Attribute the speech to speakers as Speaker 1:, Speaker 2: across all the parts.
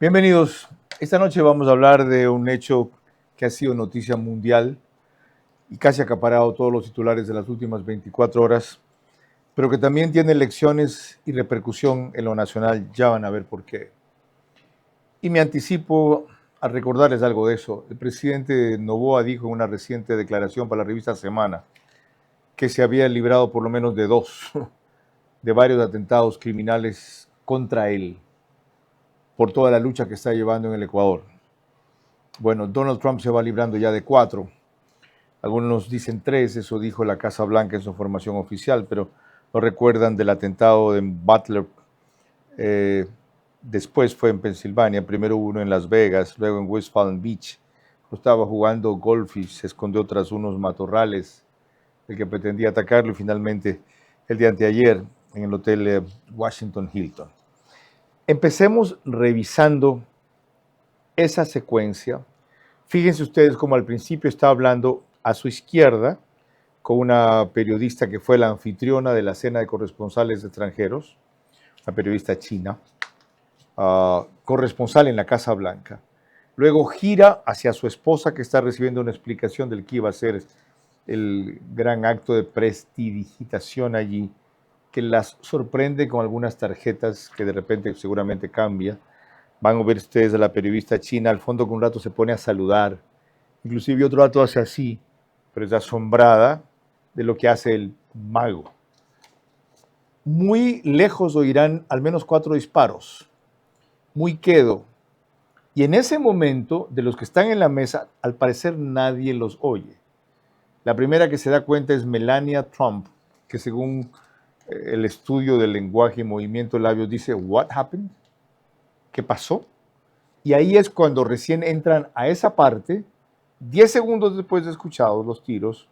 Speaker 1: Bienvenidos. Esta noche vamos a hablar de un hecho que ha sido noticia mundial y casi ha acaparado todos los titulares de las últimas 24 horas, pero que también tiene lecciones y repercusión en lo nacional. Ya van a ver por qué. Y me anticipo a recordarles algo de eso. El presidente Noboa dijo en una reciente declaración para la revista Semana que se había librado por lo menos de de varios atentados criminales contra él, por toda la lucha que está llevando en el Ecuador. Bueno, Donald Trump se va librando ya de 4. Algunos dicen 3, eso dijo la Casa Blanca en su información oficial, pero no recuerdan del atentado en Butler. Después fue en Pensilvania, primero uno en Las Vegas, luego en West Palm Beach. Estaba jugando golf y se escondió tras unos matorrales, el que pretendía atacarlo, y finalmente el día anteayer en el hotel Washington Hilton. Empecemos revisando esa secuencia. Fíjense ustedes cómo al principio está hablando a su izquierda con una periodista que fue la anfitriona de la cena de corresponsales extranjeros, una periodista china, corresponsal en la Casa Blanca. Luego gira hacia su esposa, que está recibiendo una explicación del que iba a ser el gran acto de prestidigitación allí, que las sorprende con algunas tarjetas que de repente seguramente cambia. Van a ver ustedes a la periodista china al fondo que un rato se pone a saludar, inclusive otro rato hace así, pero es asombrada de lo que hace el mago. Muy lejos oirán al menos 4 disparos, muy quedo, y en ese momento de los que están en la mesa, al parecer nadie los oye. La primera que se da cuenta es Melania Trump, que según el estudio del lenguaje y movimiento de labios dice, "What happened?", ¿qué pasó? Y ahí es cuando recién entran a esa parte, 10 segundos después de escuchados los tiros,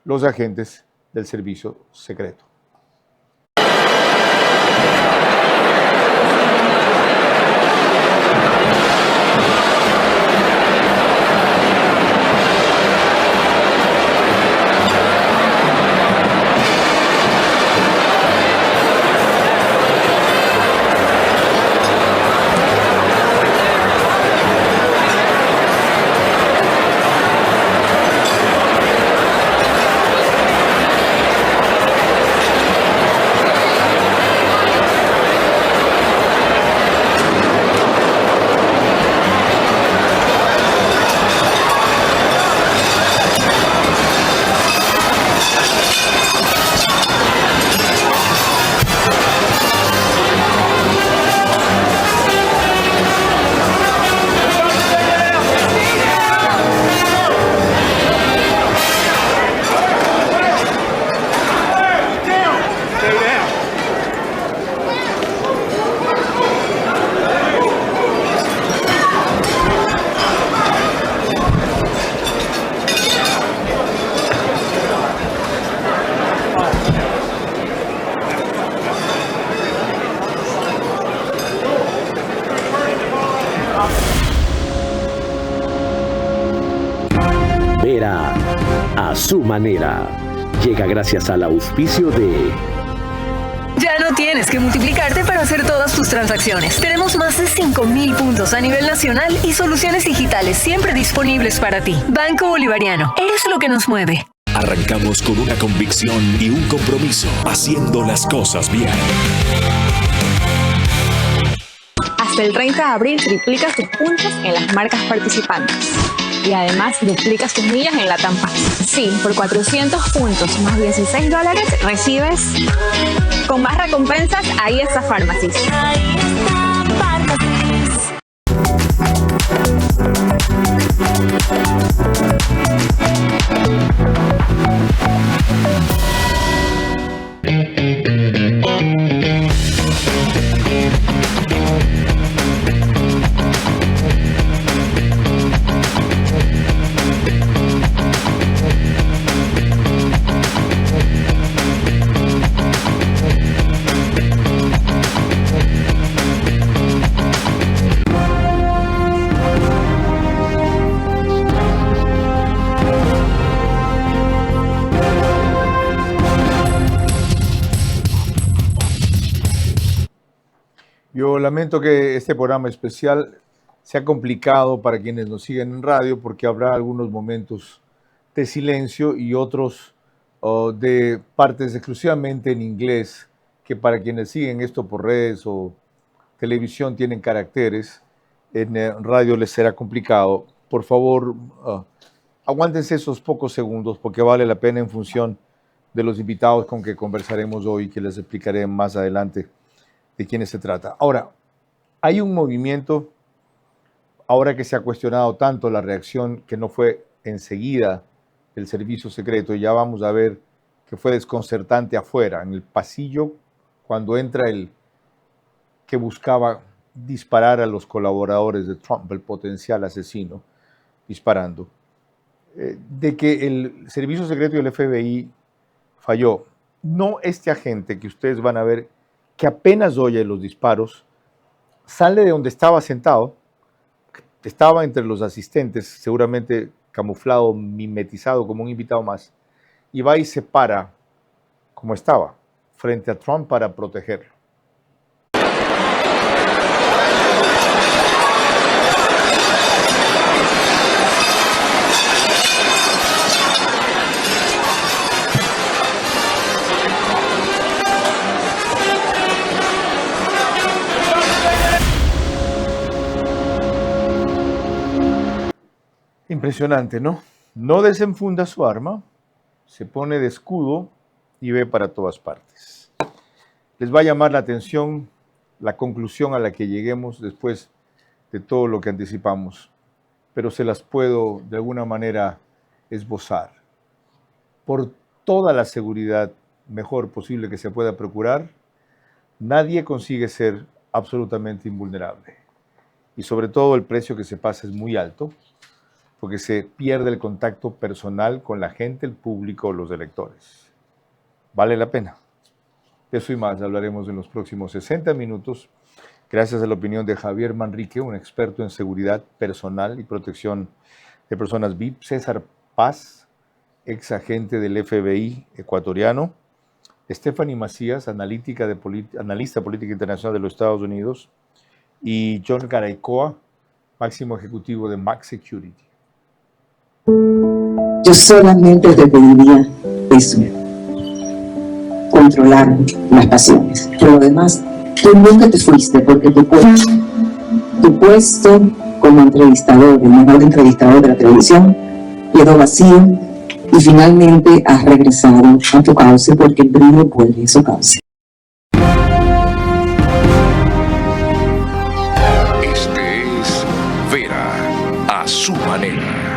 Speaker 1: los agentes del servicio secreto.
Speaker 2: Vera a su manera. Llega gracias al auspicio de...
Speaker 3: Ya no tienes que multiplicarte para hacer todas tus transacciones. Tenemos más de 5,000 puntos a nivel nacional y soluciones digitales siempre disponibles para ti. Banco Bolivariano, eres lo que nos mueve.
Speaker 4: Arrancamos con una convicción y un compromiso, haciendo las cosas bien.
Speaker 5: Hasta el 30 de abril triplicas tus puntos en las marcas participantes. Y además duplicas tus millas en la Tampa. Sí, por 400 puntos más $16 recibes con más recompensas. Ahí está Pharmacies. Ahí está Pharmacies.
Speaker 1: Yo lamento que este programa especial sea complicado para quienes nos siguen en radio porque habrá algunos momentos de silencio y otros de partes exclusivamente en inglés que para quienes siguen esto por redes o televisión tienen caracteres. En radio les será complicado. Por favor, aguántense esos pocos segundos porque vale la pena en función de los invitados con que conversaremos hoy, que les explicaré más adelante de quiénes se trata. Ahora, hay un movimiento, ahora que se ha cuestionado tanto la reacción que no fue enseguida del servicio secreto, ya vamos a ver que fue desconcertante afuera, en el pasillo, cuando entra el que buscaba disparar a los colaboradores de Trump, el potencial asesino, disparando, de que el servicio secreto y el FBI falló. No este agente que ustedes van a ver, que apenas oye los disparos, sale de donde estaba sentado, estaba entre los asistentes, seguramente camuflado, mimetizado como un invitado más, y va y se para, como estaba, frente a Trump para protegerlo. Impresionante, ¿no? No desenfunda su arma, se pone de escudo y ve para todas partes. Les va a llamar la atención la conclusión a la que lleguemos después de todo lo que anticipamos, pero se las puedo de alguna manera esbozar. Por toda la seguridad mejor posible que se pueda procurar, nadie consigue ser absolutamente invulnerable. Y sobre todo el precio que se pasa es muy alto, porque se pierde el contacto personal con la gente, el público, los electores. Vale la pena. De eso y más hablaremos en los próximos 60 minutos, gracias a la opinión de Javier Manrique, un experto en seguridad personal y protección de personas VIP, César Paz, ex agente del FBI ecuatoriano, Stephanie Macías, analista política internacional de los Estados Unidos, y John Garaycoa, máximo ejecutivo de Max Security.
Speaker 6: Yo solamente te pediría eso, controlar las pasiones. Pero lo demás, tú nunca te fuiste porque tu puesto como entrevistador, el mejor entrevistador de la televisión, quedó vacío y finalmente has regresado a tu cauce porque el brillo vuelve a su cauce.
Speaker 4: Este es Vera a su manera.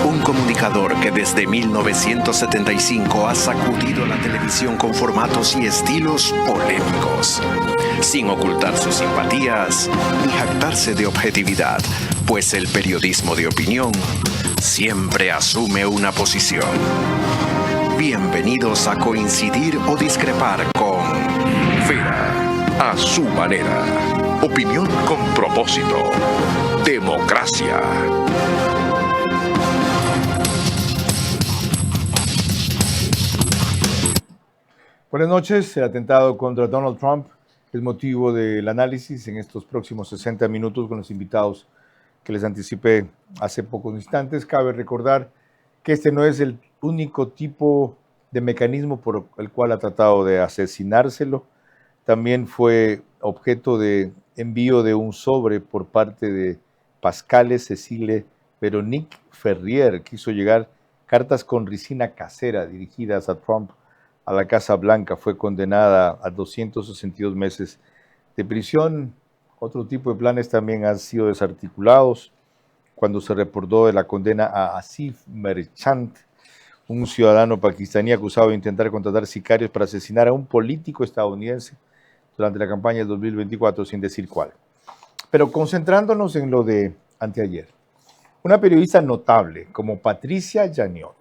Speaker 4: Un comunicador que desde 1975 ha sacudido la televisión con formatos y estilos polémicos, sin ocultar sus simpatías ni jactarse de objetividad, pues el periodismo de opinión siempre asume una posición. Bienvenidos a coincidir o discrepar con Vera a su manera. Opinión con propósito. Democracia.
Speaker 1: Buenas noches. El atentado contra Donald Trump es motivo del análisis en estos próximos 60 minutos con los invitados que les anticipé hace pocos instantes. Cabe recordar que este no es el único tipo de mecanismo por el cual ha tratado de asesinárselo. También fue objeto de envío de un sobre por parte de Pascale Cecile Veronique Ferrier. Quiso llegar cartas con ricina casera dirigidas a Trump a la Casa Blanca. Fue condenada a 262 meses de prisión. Otro tipo de planes también han sido desarticulados cuando se reportó de la condena a Asif Merchant, un ciudadano pakistaní acusado de intentar contratar sicarios para asesinar a un político estadounidense durante la campaña del 2024, sin decir cuál. Pero concentrándonos en lo de anteayer, una periodista notable como Patricia Yaniot,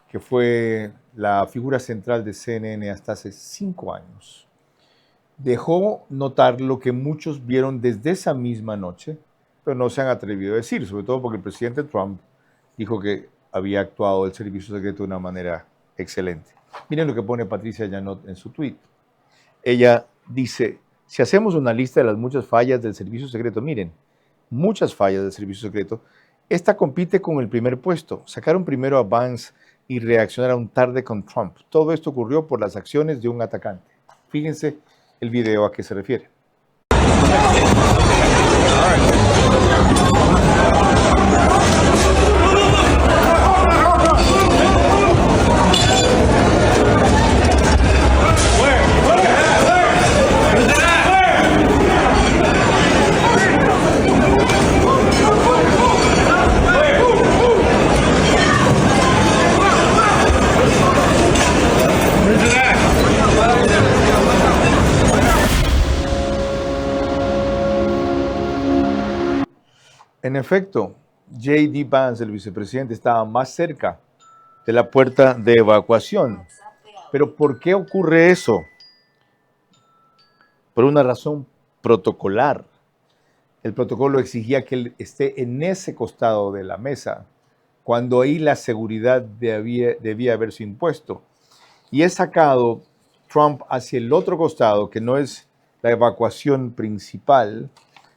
Speaker 1: que fue la figura central de CNN hasta hace 5 años, dejó notar lo que muchos vieron desde esa misma noche, pero no se han atrevido a decir, sobre todo porque el presidente Trump dijo que había actuado el servicio secreto de una manera excelente. Miren lo que pone Patricia Yaniot en su tweet. Ella dice, Si hacemos una lista de las muchas fallas del servicio secreto, miren, muchas fallas del servicio secreto, esta compite con el primer puesto. Sacaron primero a Vance y reaccionaron tarde con Trump. Todo esto ocurrió por las acciones de un atacante. Fíjense el video a qué se refiere. En efecto, J.D. Vance, el vicepresidente, estaba más cerca de la puerta de evacuación. Pero ¿por qué ocurre eso? Por una razón protocolar. El protocolo exigía que él esté en ese costado de la mesa, cuando ahí la seguridad debía haberse impuesto. Y es sacado Trump hacia el otro costado, que no es la evacuación principal.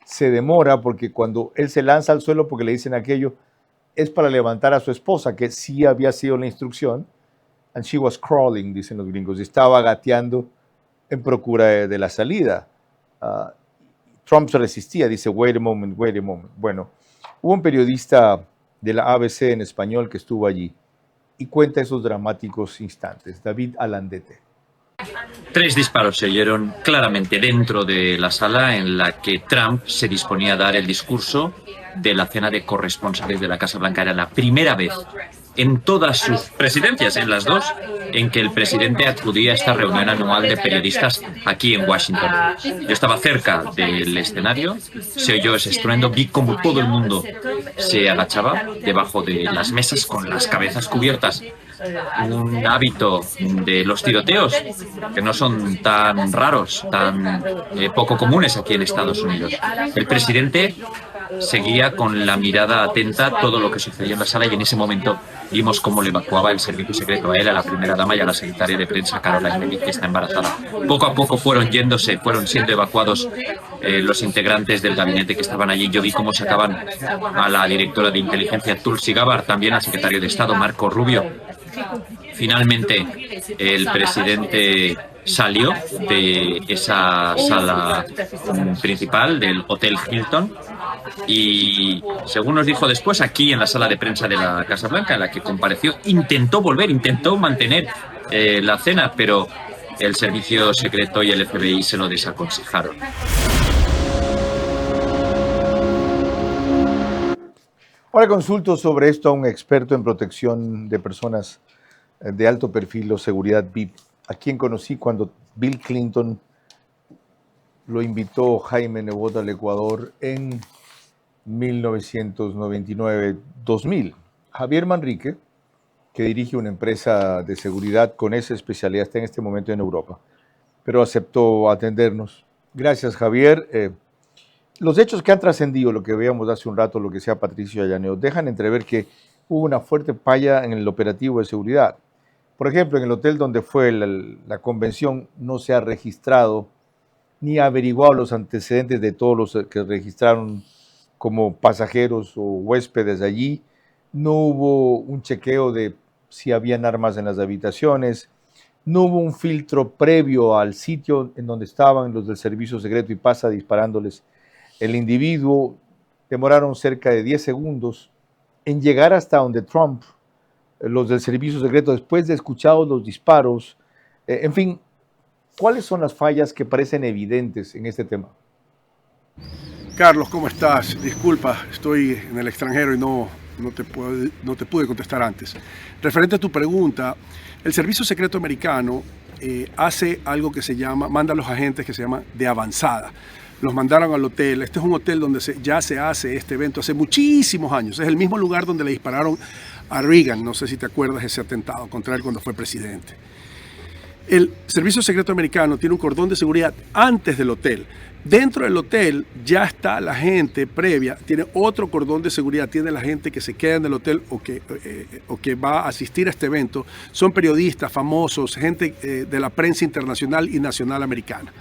Speaker 1: Se demora porque cuando él se lanza al suelo, porque le dicen aquello, es para levantar a su esposa, que sí había sido la instrucción, and she was crawling, dicen los gringos, y estaba gateando en procura de la salida. Trump se resistía, dice, wait a moment, wait a moment. Bueno, hubo un periodista de la ABC en español que estuvo allí y cuenta esos dramáticos instantes. David Alandete.
Speaker 7: 3 disparos se oyeron claramente dentro de la sala en la que Trump se disponía a dar el discurso de la cena de corresponsales de la Casa Blanca. Era la primera vez en todas sus presidencias, en las dos, en que el presidente acudía a esta reunión anual de periodistas aquí en Washington. Yo estaba cerca del escenario, se oyó ese estruendo, vi como todo el mundo se agachaba debajo de las mesas con las cabezas cubiertas. Un hábito de los tiroteos que no son tan raros, tan poco comunes aquí en Estados Unidos. El presidente seguía con la mirada atenta a todo lo que sucedía en la sala y en ese momento vimos cómo le evacuaba el servicio secreto a él, a la primera dama y a la secretaria de prensa Caroline Leavitt, que está embarazada. Poco a poco fueron siendo evacuados los integrantes del gabinete que estaban allí. Yo vi cómo sacaban a la directora de inteligencia Tulsi Gabbard, también al secretario de Estado Marco Rubio. Finalmente el presidente salió de esa sala principal del Hotel Hilton y, según nos dijo después, aquí en la sala de prensa de la Casa Blanca, en la que compareció, intentó mantener la cena, pero el servicio secreto y el FBI se lo desaconsejaron.
Speaker 1: Ahora consulto sobre esto a un experto en protección de personas de alto perfil o seguridad VIP, a quien conocí cuando Bill Clinton lo invitó Jaime Nebot al Ecuador en 1999-2000. Javier Manrique, que dirige una empresa de seguridad con esa especialidad, está en este momento en Europa, pero aceptó atendernos. Gracias, Javier. Los hechos que han trascendido, lo que veíamos hace un rato, lo que sea Patricio Allaneo, dejan entrever que hubo una fuerte falla en el operativo de seguridad. Por ejemplo, en el hotel donde fue la convención no se ha registrado ni averiguado los antecedentes de todos los que registraron como pasajeros o huéspedes allí. No hubo un chequeo de si habían armas en las habitaciones. No hubo un filtro previo al sitio en donde estaban los del servicio secreto y pasa disparándoles el individuo. Demoraron cerca de 10 segundos en llegar hasta donde Trump, los del servicio secreto, después de escuchados los disparos. En fin, ¿cuáles son las fallas que parecen evidentes en este tema?
Speaker 8: Carlos, ¿cómo estás? Disculpa, estoy en el extranjero y no te pude contestar antes. Referente a tu pregunta, el servicio secreto americano hace algo que se llama, manda a los agentes que se llama de avanzada. Los mandaron al hotel. Este es un hotel donde ya se hace este evento hace muchísimos años. Es el mismo lugar donde le dispararon a Reagan, no sé si te acuerdas de ese atentado contra él cuando fue presidente. El servicio secreto americano tiene un cordón de seguridad antes del hotel. Dentro del hotel ya está la gente previa, tiene otro cordón de seguridad, tiene la gente que se queda en el hotel o que va a asistir a este evento. Son periodistas famosos, gente de la prensa internacional y nacional americana.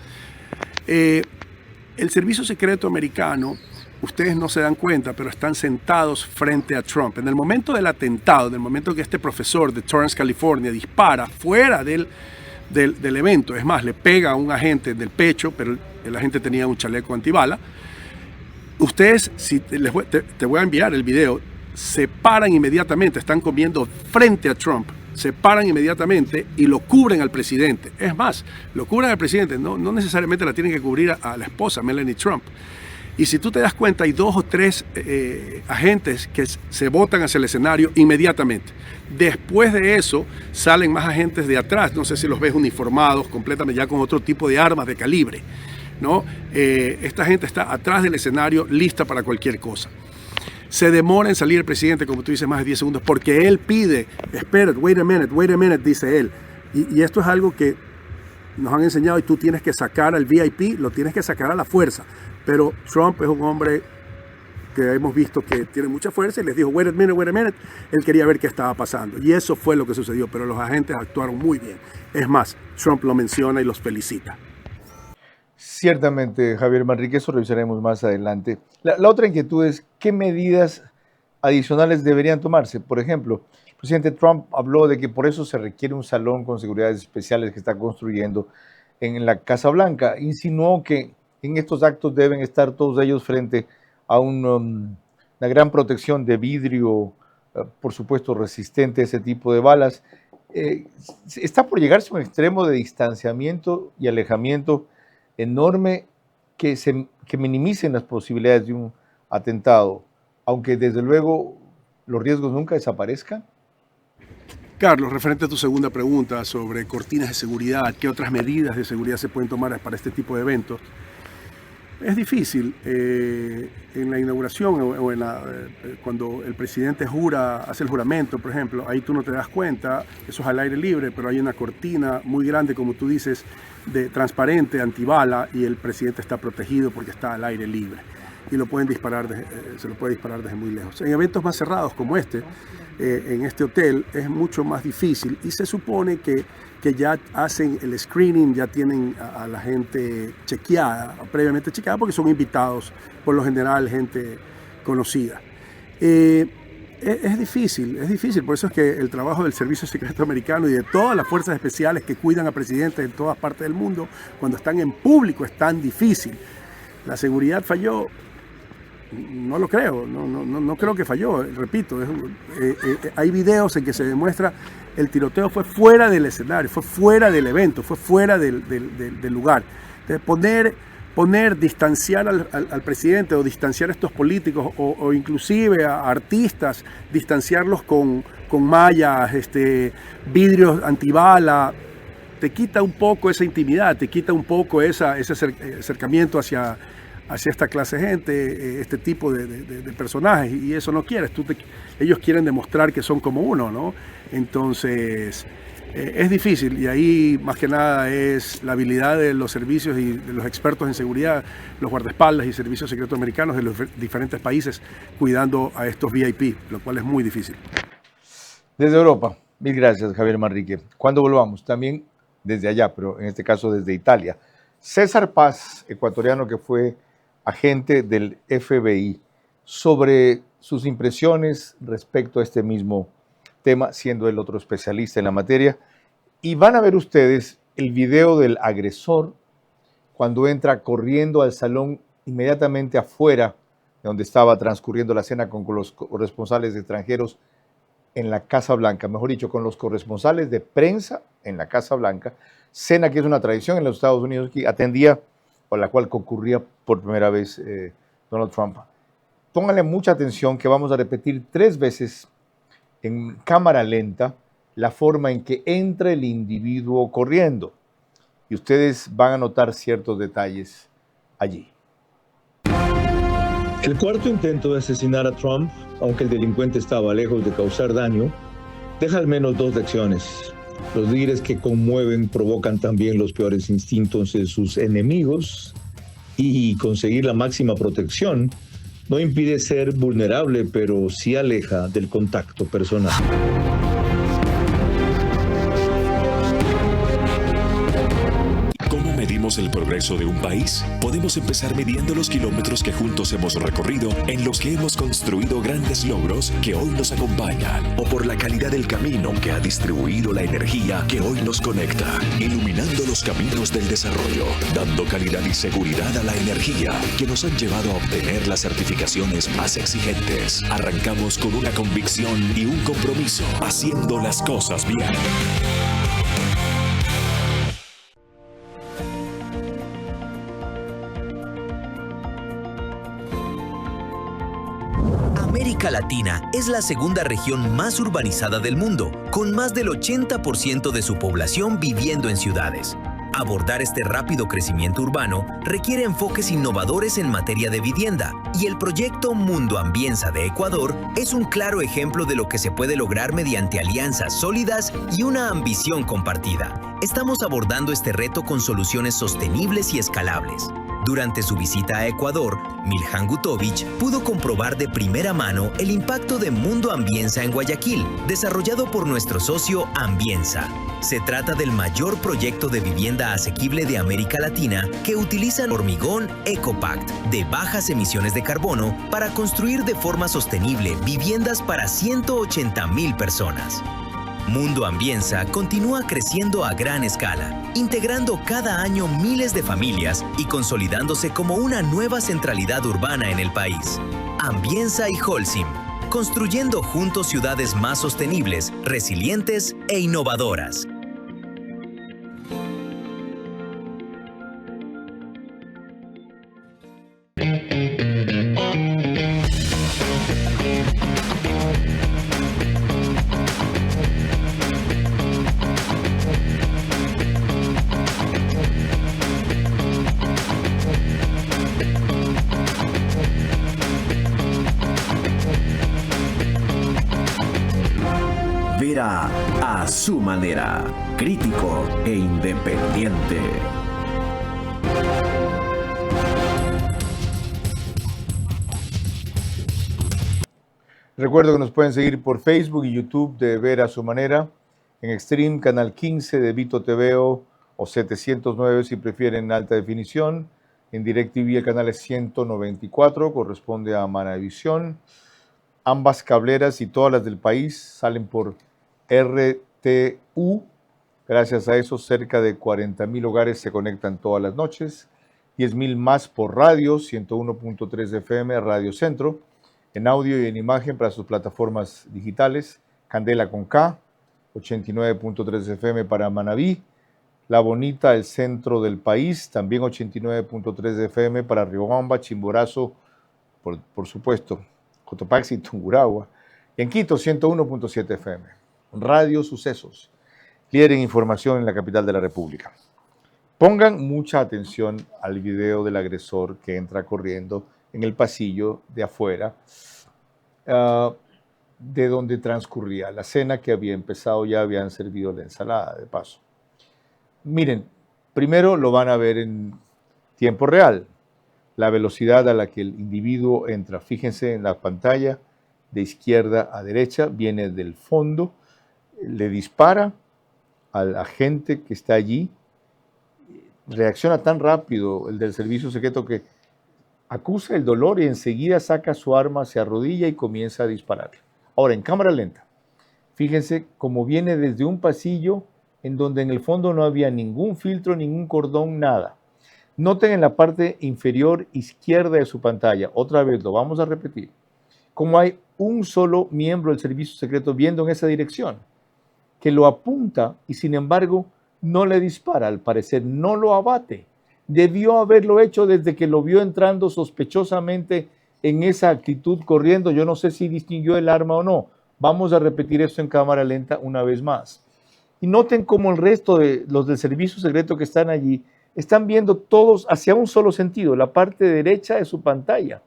Speaker 8: El servicio secreto americano, ustedes no se dan cuenta, pero están sentados frente a Trump. En el momento del atentado, en el momento que este profesor de Torrance, California, dispara fuera del evento, es más, le pega a un agente del pecho, pero el agente tenía un chaleco antibala. Ustedes, si te voy a enviar el video, se paran inmediatamente, están comiendo frente a Trump, se paran inmediatamente y lo cubren al presidente. Es más, lo cubren al presidente, no necesariamente la tienen que cubrir a la esposa, Melania Trump. Y si tú te das cuenta, hay 2 o 3 agentes que se botan hacia el escenario inmediatamente. Después de eso, salen más agentes de atrás. No sé si los ves uniformados completamente, ya con otro tipo de armas de calibre, ¿no? Esta gente está atrás del escenario, lista para cualquier cosa. Se demora en salir el presidente, como tú dices, más de 10 segundos, porque él pide, espera, wait a minute, dice él. Y esto es algo que nos han enseñado, y tú tienes que sacar al VIP, lo tienes que sacar a la fuerza. Pero Trump es un hombre que hemos visto que tiene mucha fuerza y les dijo, wait a minute. Él quería ver qué estaba pasando. Y eso fue lo que sucedió, pero los agentes actuaron muy bien. Es más, Trump lo menciona y los felicita.
Speaker 1: Ciertamente, Javier Manrique, eso revisaremos más adelante. La otra inquietud es, ¿qué medidas adicionales deberían tomarse? Por ejemplo, el presidente Trump habló de que por eso se requiere un salón con seguridades especiales que está construyendo en la Casa Blanca. Insinuó que en estos actos deben estar todos ellos frente a una gran protección de vidrio, por supuesto resistente a ese tipo de balas. Está por llegarse a un extremo de distanciamiento y alejamiento enorme que minimicen las posibilidades de un atentado, aunque desde luego los riesgos nunca desaparezcan.
Speaker 8: Carlos, referente a tu segunda pregunta sobre cortinas de seguridad, ¿qué otras medidas de seguridad se pueden tomar para este tipo de eventos? Es difícil. En la inauguración o cuando el presidente hace el juramento, por ejemplo, ahí tú no te das cuenta, eso es al aire libre, pero hay una cortina muy grande, como tú dices, transparente, antibala, y el presidente está protegido porque está al aire libre. Y lo pueden disparar, se lo puede disparar desde muy lejos. En eventos más cerrados como en este hotel, es mucho más difícil, y se supone que ya hacen el screening, ya tienen a la gente previamente chequeada, porque son invitados, por lo general, gente conocida. Es difícil, por eso es que el trabajo del Servicio Secreto Americano y de todas las fuerzas especiales que cuidan a presidentes en todas partes del mundo, cuando están en público, es tan difícil. La seguridad falló. No lo creo, no creo que falló, repito, hay videos en que se demuestra el tiroteo fue fuera del escenario, fue fuera del evento, fue fuera del lugar. Entonces, distanciar al presidente o distanciar a estos políticos o inclusive a artistas, distanciarlos con mallas, vidrios antibala, te quita un poco esa intimidad, te quita un poco ese acercamiento hacia esta clase de gente, este tipo de personajes, y eso no quieres. Ellos quieren demostrar que son como uno, ¿no? Entonces, es difícil, y ahí más que nada es la habilidad de los servicios y de los expertos en seguridad, los guardaespaldas y servicios secretos americanos de los diferentes países cuidando a estos VIP, lo cual es muy difícil.
Speaker 1: Desde Europa, mil gracias, Javier Manrique. Cuando volvamos, también desde allá, pero en este caso desde Italia, César Paz, ecuatoriano que fue agente del FBI, sobre sus impresiones respecto a este mismo tema, siendo el otro especialista en la materia. Y van a ver ustedes el video del agresor cuando entra corriendo al salón inmediatamente afuera de donde estaba transcurriendo la cena con los corresponsales extranjeros en la Casa Blanca, mejor dicho, con los corresponsales de prensa en la Casa Blanca, cena que es una tradición en los Estados Unidos que atendía o la cual concurría por primera vez Donald Trump. Pónganle mucha atención que vamos a repetir 3 veces en cámara lenta la forma en que entra el individuo corriendo. Y ustedes van a notar ciertos detalles allí.
Speaker 9: El cuarto intento de asesinar a Trump, aunque el delincuente estaba lejos de causar daño, deja al menos 2 lecciones. Los líderes que conmueven provocan también los peores instintos de sus enemigos, y conseguir la máxima protección no impide ser vulnerable, pero sí aleja del contacto personal.
Speaker 10: medimos el progreso de un país, podemos empezar midiendo los kilómetros que juntos hemos recorrido, en los que hemos construido grandes logros que hoy nos acompañan, o por la calidad del camino que ha distribuido la energía que hoy nos conecta, iluminando los caminos del desarrollo, dando calidad y seguridad a la energía que nos han llevado a obtener las certificaciones más exigentes. Arrancamos con una convicción y un compromiso, haciendo las cosas bien.
Speaker 11: América Latina es la segunda región más urbanizada del mundo, con más del 80% de su población viviendo en ciudades. Abordar este rápido crecimiento urbano requiere enfoques innovadores en materia de vivienda, y el proyecto Mundo Ambienza de Ecuador es un claro ejemplo de lo que se puede lograr mediante alianzas sólidas y una ambición compartida. Estamos abordando este reto con soluciones sostenibles y escalables. Durante su visita a Ecuador, Miljan Gutovich pudo comprobar de primera mano el impacto de Mundo Ambienza en Guayaquil, desarrollado por nuestro socio Ambienza. Se trata del mayor proyecto de vivienda asequible de América Latina que utiliza hormigón EcoPact de bajas emisiones de carbono para construir de forma sostenible viviendas para 180,000 personas. Mundo Ambienza continúa creciendo a gran escala, integrando cada año miles de familias y consolidándose como una nueva centralidad urbana en el país. Ambienza y Holcim, construyendo juntos ciudades más sostenibles, resilientes e innovadoras.
Speaker 2: Vera a su manera, crítico e independiente.
Speaker 1: Recuerdo que nos pueden seguir por Facebook y YouTube de Vera a su manera, en Extreme, Canal 15 de Vito TVO o 709 si prefieren alta definición, en DirecTV el canal es 194, corresponde a Manavisión. Ambas cableras y todas las del país salen por RTU. Gracias a eso, cerca de 40,000 hogares se conectan todas las noches. 10,000 más por radio, 101.3 FM, Radio Centro. En audio y en imagen para sus plataformas digitales. Candela con K, 89.3 FM para Manabí. La Bonita, el centro del país, también 89.3 FM para Riobamba, Chimborazo, por supuesto, Cotopaxi y Tungurahua. Y en Quito, 101.7 FM. Radio Sucesos, líder en información en la capital de la República. Pongan mucha atención al video del agresor que entra corriendo en el pasillo de afuera, de donde transcurría la cena que había empezado, ya habían servido la ensalada de paso. Miren, primero lo van a ver en tiempo real, la velocidad a la que el individuo entra. Fíjense en la pantalla, de izquierda a derecha, viene del fondo, le dispara al agente que está allí, reacciona tan rápido el del servicio secreto que acusa el dolor y enseguida saca su arma, se arrodilla y comienza a disparar. Ahora, en cámara lenta, fíjense cómo viene desde un pasillo en donde en el fondo no había ningún filtro, ningún cordón, nada. Noten en la parte inferior izquierda de su pantalla, otra vez lo vamos a repetir, como hay un solo miembro del servicio secreto viendo en esa dirección, que lo apunta y sin embargo no le dispara, al parecer no lo abate. Debió haberlo hecho desde que lo vio entrando sospechosamente en esa actitud corriendo. Yo no sé si distinguió el arma o no. Vamos a repetir esto en cámara lenta una vez más. Y noten cómo el resto de los del servicio secreto que están allí están viendo todos hacia un solo sentido, la parte derecha de su pantalla.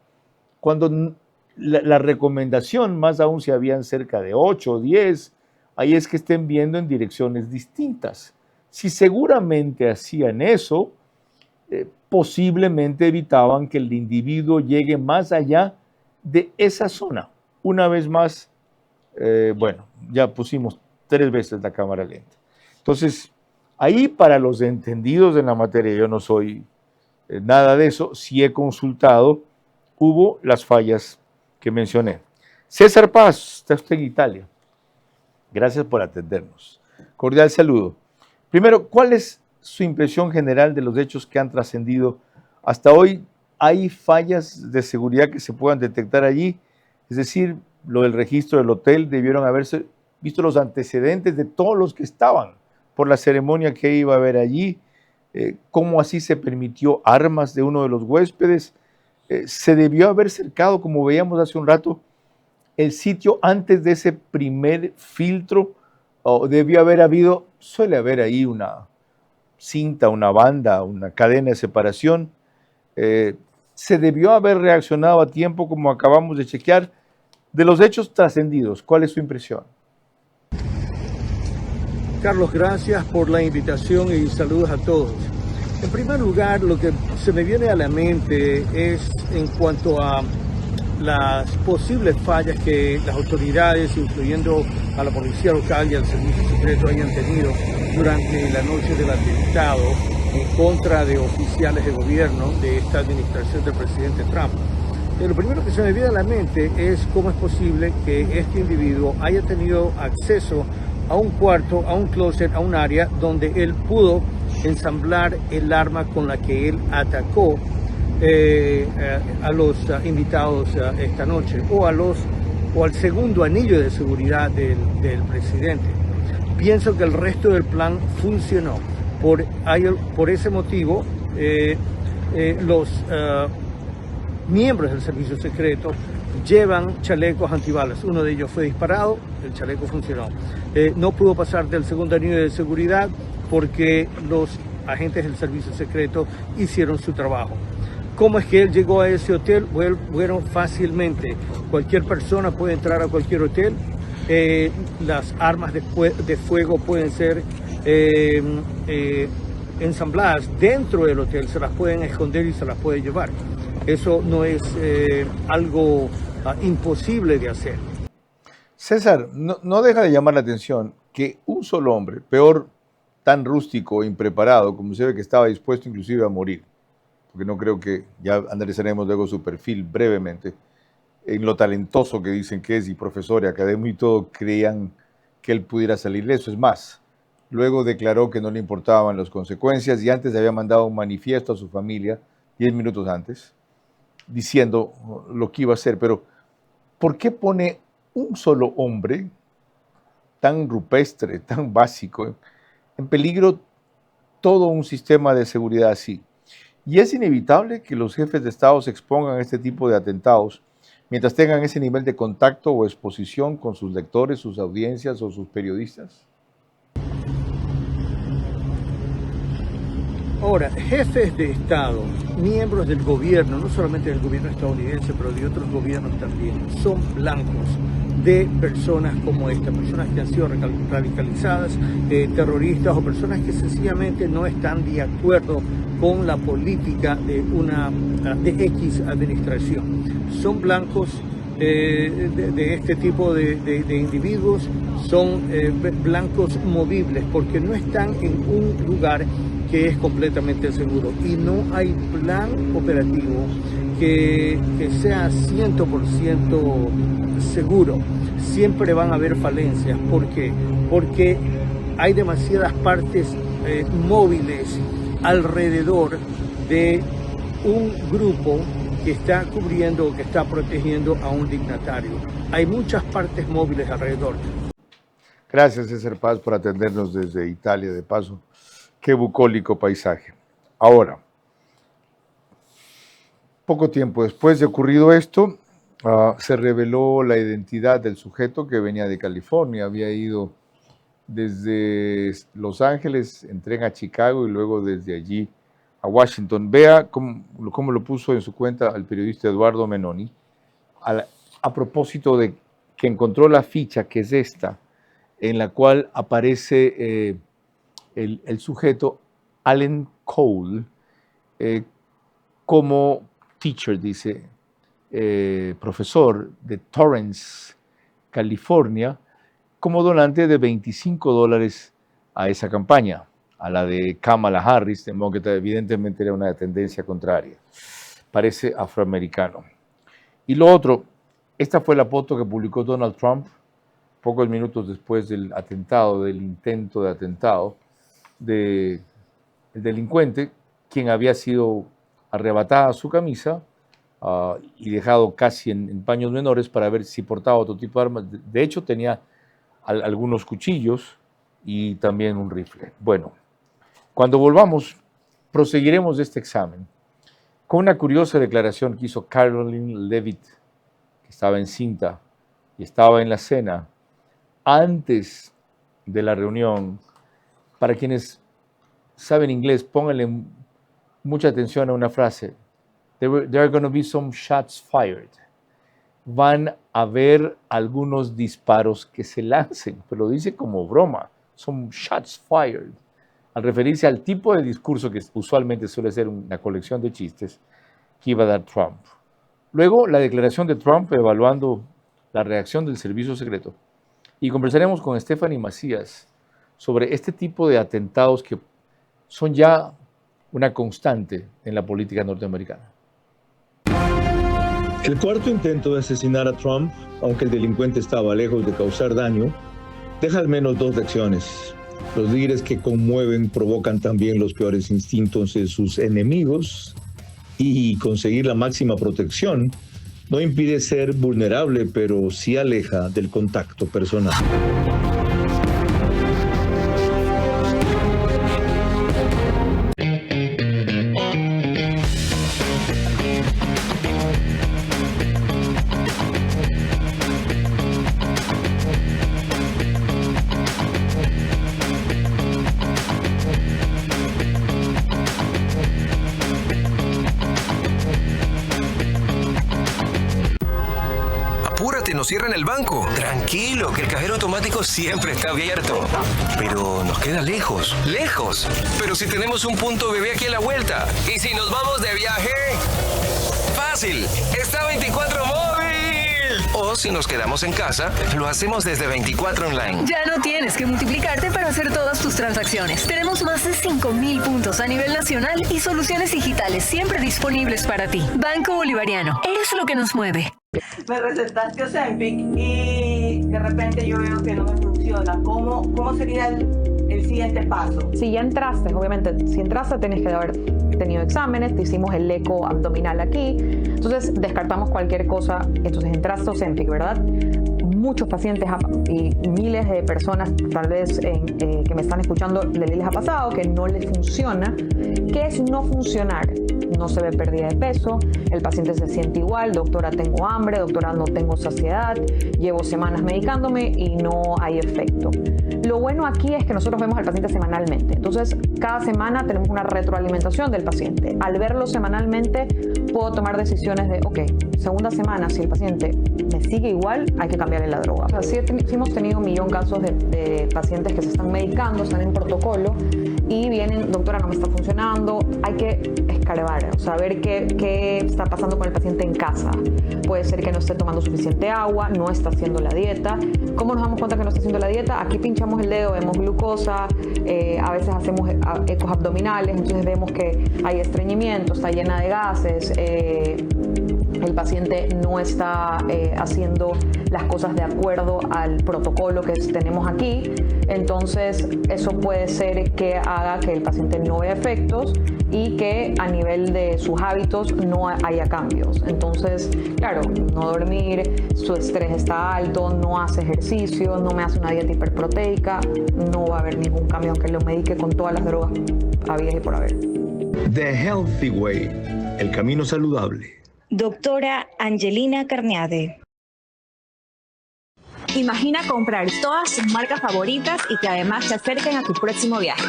Speaker 1: Cuando la recomendación, más aún si habían cerca de 8 o 10, ahí es que estén viendo en direcciones distintas. Si seguramente hacían eso, posiblemente evitaban que el individuo llegue más allá de esa zona. Una vez más, bueno, ya pusimos 3 veces la cámara lenta. Entonces, Ahí, para los entendidos en la materia, yo no soy nada de eso, sí he consultado, hubo las fallas que mencioné. César Paz, está usted en Italia. Gracias por atendernos. Cordial saludo. Primero, ¿cuál es su impresión general de los hechos que han trascendido hasta hoy? ¿Hay fallas de seguridad que se puedan detectar allí? Es decir, lo del registro del hotel, debieron haberse visto los antecedentes de todos los que estaban por la ceremonia que iba a haber allí. ¿Cómo así se permitió armas de uno de los huéspedes? ¿Se debió haber cercado, como veíamos hace un rato, el sitio antes de ese primer filtro? ¿O debió haber habido, suele haber ahí una cinta, una banda, una cadena de separación? ¿Se debió haber reaccionado a tiempo, como acabamos de chequear? De los hechos trascendidos, ¿cuál es su impresión?
Speaker 12: Carlos, gracias por la invitación y saludos a todos. En primer lugar, lo que se me viene a la mente es en cuanto a las posibles fallas que las autoridades, incluyendo a la policía local y al servicio secreto, hayan tenido durante la noche del atentado en contra de oficiales de gobierno de esta administración del presidente Trump. Lo primero que se me viene a la mente es cómo es posible que este individuo haya tenido acceso a un cuarto, a un closet, a un área donde él pudo ensamblar el arma con la que él atacó a los invitados esta noche, o al segundo anillo de seguridad del presidente. Pienso que el resto del plan funcionó. Por ese motivo, los miembros del servicio secreto llevan chalecos antibalas. Uno de ellos fue disparado, el chaleco funcionó. No pudo pasar del segundo anillo de seguridad porque los agentes del servicio secreto hicieron su trabajo. ¿Cómo es que él llegó a ese hotel? Bueno, fácilmente. Cualquier persona puede entrar a cualquier hotel. Las armas de fuego pueden ser ensambladas dentro del hotel, se las pueden esconder y se las pueden llevar. Eso no es algo imposible de hacer.
Speaker 1: César, no deja de llamar la atención que un solo hombre, peor tan rústico e impreparado, como se ve que estaba dispuesto inclusive a morir, porque no creo que, ya analizaremos luego su perfil brevemente, en lo talentoso que dicen que es, y profesor y académico y todo, creían que él pudiera salir eso. Es más, luego declaró que no le importaban las consecuencias y antes había mandado un manifiesto a su familia, 10 minutos antes, diciendo lo que iba a hacer. Pero, ¿por qué pone un solo hombre tan rupestre, tan básico, en peligro todo un sistema de seguridad así? Y es inevitable que los jefes de Estado se expongan a este tipo de atentados mientras tengan ese nivel de contacto o exposición con sus lectores, sus audiencias o sus periodistas.
Speaker 12: Ahora, jefes de Estado, miembros del gobierno, no solamente del gobierno estadounidense, pero de otros gobiernos también, son blancos de personas como esta, personas que han sido radicalizadas, terroristas o personas que sencillamente no están de acuerdo con la política de X administración. Son blancos de este tipo de individuos, son blancos movibles porque no están en un lugar que es completamente seguro y no hay plan operativo que sea 100% seguro. Siempre van a haber falencias. ¿Por qué? Porque hay demasiadas partes móviles alrededor de un grupo que está cubriendo o que está protegiendo a un dignatario. Hay muchas partes móviles alrededor.
Speaker 1: Gracias, César Paz, por atendernos desde Italia, de paso. Qué bucólico paisaje. Ahora, poco tiempo después de ocurrido esto, se reveló la identidad del sujeto que venía de California. Había ido desde Los Ángeles, entrega a Chicago y luego desde allí a Washington. Vea cómo lo puso en su cuenta el periodista Eduardo Menoni, a propósito de que encontró la ficha, que es esta, en la cual aparece el sujeto Alan Cole como teacher, dice, profesor de Torrance, California, como donante de $25 a esa campaña. a la de Kamala Harris, de modo que evidentemente era una tendencia contraria. Parece afroamericano. Y lo otro, esta fue la foto que publicó Donald Trump pocos minutos después del atentado, del intento de atentado del delincuente, quien había sido arrebatada su camisa y dejado casi en paños menores para ver si portaba otro tipo de armas. De hecho, tenía algunos cuchillos y también un rifle. Bueno, cuando volvamos, proseguiremos este examen con una curiosa declaración que hizo Caroline Leavitt, que estaba encinta y estaba en la cena antes de la reunión. Para quienes saben inglés, pónganle mucha atención a una frase. There are going to be some shots fired. Van a haber algunos disparos que se lancen, pero lo dice como broma. Some shots fired. Al referirse al tipo de discurso que usualmente suele ser una colección de chistes que iba a dar Trump. Luego, la declaración de Trump evaluando la reacción del servicio secreto. Y conversaremos con Stephanie Macías sobre este tipo de atentados que son ya una constante en la política norteamericana.
Speaker 9: El cuarto intento de asesinar a Trump, aunque el delincuente estaba lejos de causar daño, deja al menos dos lecciones. Los líderes que conmueven provocan también los peores instintos de sus enemigos, y conseguir la máxima protección no impide ser vulnerable, pero sí aleja del contacto personal.
Speaker 13: Nos cierran el banco. Tranquilo, que el cajero automático siempre está abierto. Pero nos queda lejos. ¡Lejos! Pero si tenemos un punto bebé aquí a la vuelta. ¿Y si nos vamos de viaje? ¡Fácil! ¡Está 24 móvil! O si nos quedamos en casa, lo hacemos desde 24 online.
Speaker 3: Ya no tienes que multiplicarte para hacer todas tus transacciones. Tenemos más de 5,000 puntos a nivel nacional y soluciones digitales siempre disponibles para ti. Banco Bolivariano. Eres lo que nos mueve.
Speaker 14: Me recetaste Ozempic y de repente yo veo que no me funciona. ¿Cómo sería el siguiente paso?
Speaker 5: Si ya entraste, obviamente, si entraste tenés que haber tenido exámenes, te hicimos el eco abdominal aquí, entonces descartamos cualquier cosa, entonces entraste Ozempic, ¿verdad? Muchos pacientes y miles de personas tal vez que me están escuchando les ha pasado que no les funciona. ¿Qué es no funcionar? No se ve pérdida de peso, el paciente se siente igual, doctora tengo hambre, doctora no tengo saciedad, llevo semanas medicándome y no hay efecto. Lo bueno aquí es que nosotros vemos al paciente semanalmente, entonces cada semana tenemos una retroalimentación del paciente. Al verlo semanalmente puedo tomar decisiones de, ok, segunda semana si el paciente me sigue igual, hay que cambiarle la droga. O sea, sí hemos tenido 1.000.000 casos de pacientes que se están medicando, están en protocolo y vienen, doctora no me está funcionando, hay que escarbar, o sea, ver qué está pasando con el paciente en casa. Puede ser que no esté tomando suficiente agua, no está haciendo la dieta. ¿Cómo nos damos cuenta que no está haciendo la dieta? Aquí pinchamos el dedo, vemos glucosa, a veces hacemos ecos abdominales, entonces vemos que hay estreñimiento, está llena de gases, el paciente no está haciendo las cosas de acuerdo al protocolo que tenemos aquí, entonces eso puede ser que haga que el paciente no vea efectos y que a nivel de sus hábitos no haya cambios. Entonces, claro, no dormir, su estrés está alto, no hace ejercicio, no me hace una dieta hiperproteica, no va a haber ningún cambio aunque lo medique con todas las drogas habidas y por haber.
Speaker 9: The Healthy Way, el camino saludable.
Speaker 15: Doctora Angelina Carneade.
Speaker 5: Imagina comprar todas tus marcas favoritas y que además te acerquen a tu próximo viaje.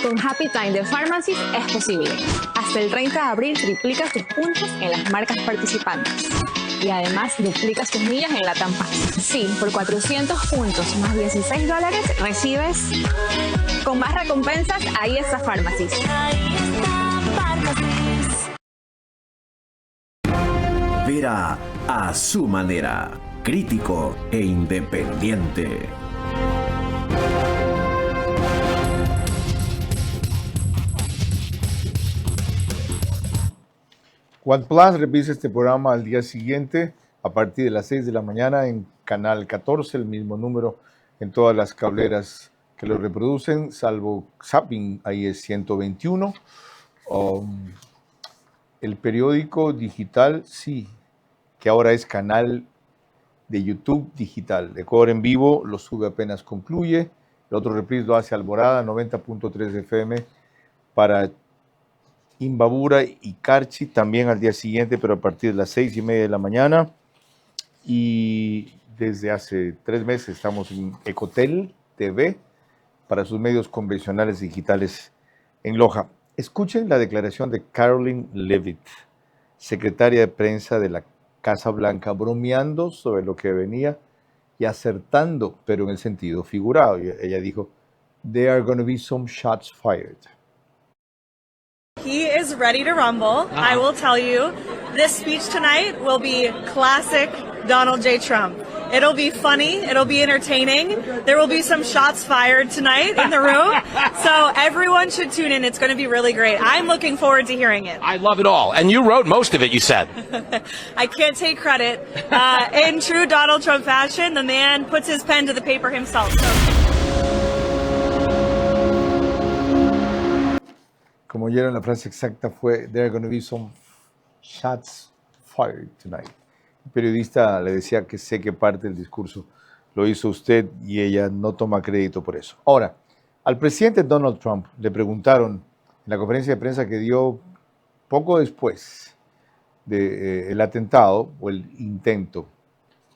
Speaker 5: Con Happy Time de Pharmacy es posible. Hasta el 30 de abril triplicas tus puntos en las marcas participantes. Y además duplicas tus millas en la Tampa. Sí, por 400 puntos más $16 recibes con más recompensas. Ahí está Pharmacy.
Speaker 2: Vera a su manera, crítico e independiente.
Speaker 1: OnePlus revisa este programa al día siguiente a partir de las 6 de la mañana en Canal 14, el mismo número en todas las cableras que lo reproducen, salvo Zapping, ahí es 121. El periódico digital, sí, que ahora es canal de YouTube digital. Ecuador en vivo lo sube apenas concluye. El otro reprise lo hace Alborada, 90.3 FM para Imbabura y Carchi, también al día siguiente, pero a partir de las 6:30 de la mañana. Y desde hace 3 meses estamos en Ecotel TV para sus medios convencionales digitales en Loja. Escuchen la declaración de Caroline Leavitt, secretaria de prensa de la Casa Blanca, bromeando sobre lo que venía y acertando, pero en el sentido figurado. Ella dijo, "There are going to be some shots fired."
Speaker 16: He is ready to rumble. I will tell you, this speech tonight will be classic Donald J. Trump. It'll be funny, it'll be entertaining. There will be some shots fired tonight in the room. So everyone should tune in. It's going to be really great. I'm looking forward to hearing it.
Speaker 13: I love it all. And you wrote most of it, you said.
Speaker 16: I can't take credit. In true Donald Trump fashion, the man puts his pen to the paper himself.
Speaker 1: Como oyeron, la frase exacta fue, "There are going to be some shots fired tonight." El periodista le decía que sé que parte del discurso lo hizo usted y ella no toma crédito por eso. Ahora, al presidente Donald Trump le preguntaron en la conferencia de prensa que dio poco después del atentado o el intento,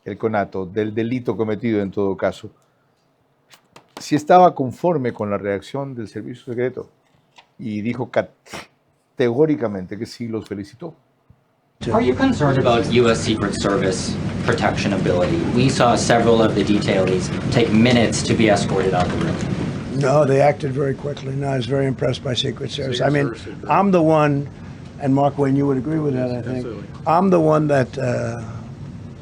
Speaker 1: el conato, del delito cometido en todo caso, si estaba conforme con la reacción del servicio secreto. Y dijo categóricamente que sí, los felicitó.
Speaker 17: Are you concerned about U.S. Secret Service protection ability? We saw several of the detainees take minutes to be escorted out of the room.
Speaker 18: No, they acted very quickly. No, I was very impressed by Secret Service. I mean, I'm the one, and Mark Wayne, you would agree with that, I think. Absolutely. I'm the one that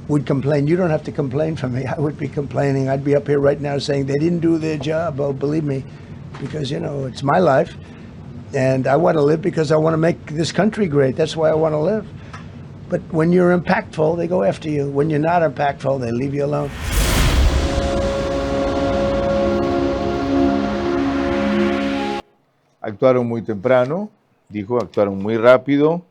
Speaker 18: would complain. You don't have to complain for me. I would be complaining. I'd be up here right now saying they didn't do their job. Oh, believe me, because, you know, it's my life. And I want to live because I want to make this country great. That's why I want to live. But when you're impactful, they go after you. When you're not impactful, they leave you alone.
Speaker 1: Actuaron muy temprano, dijo, actuaron muy rápido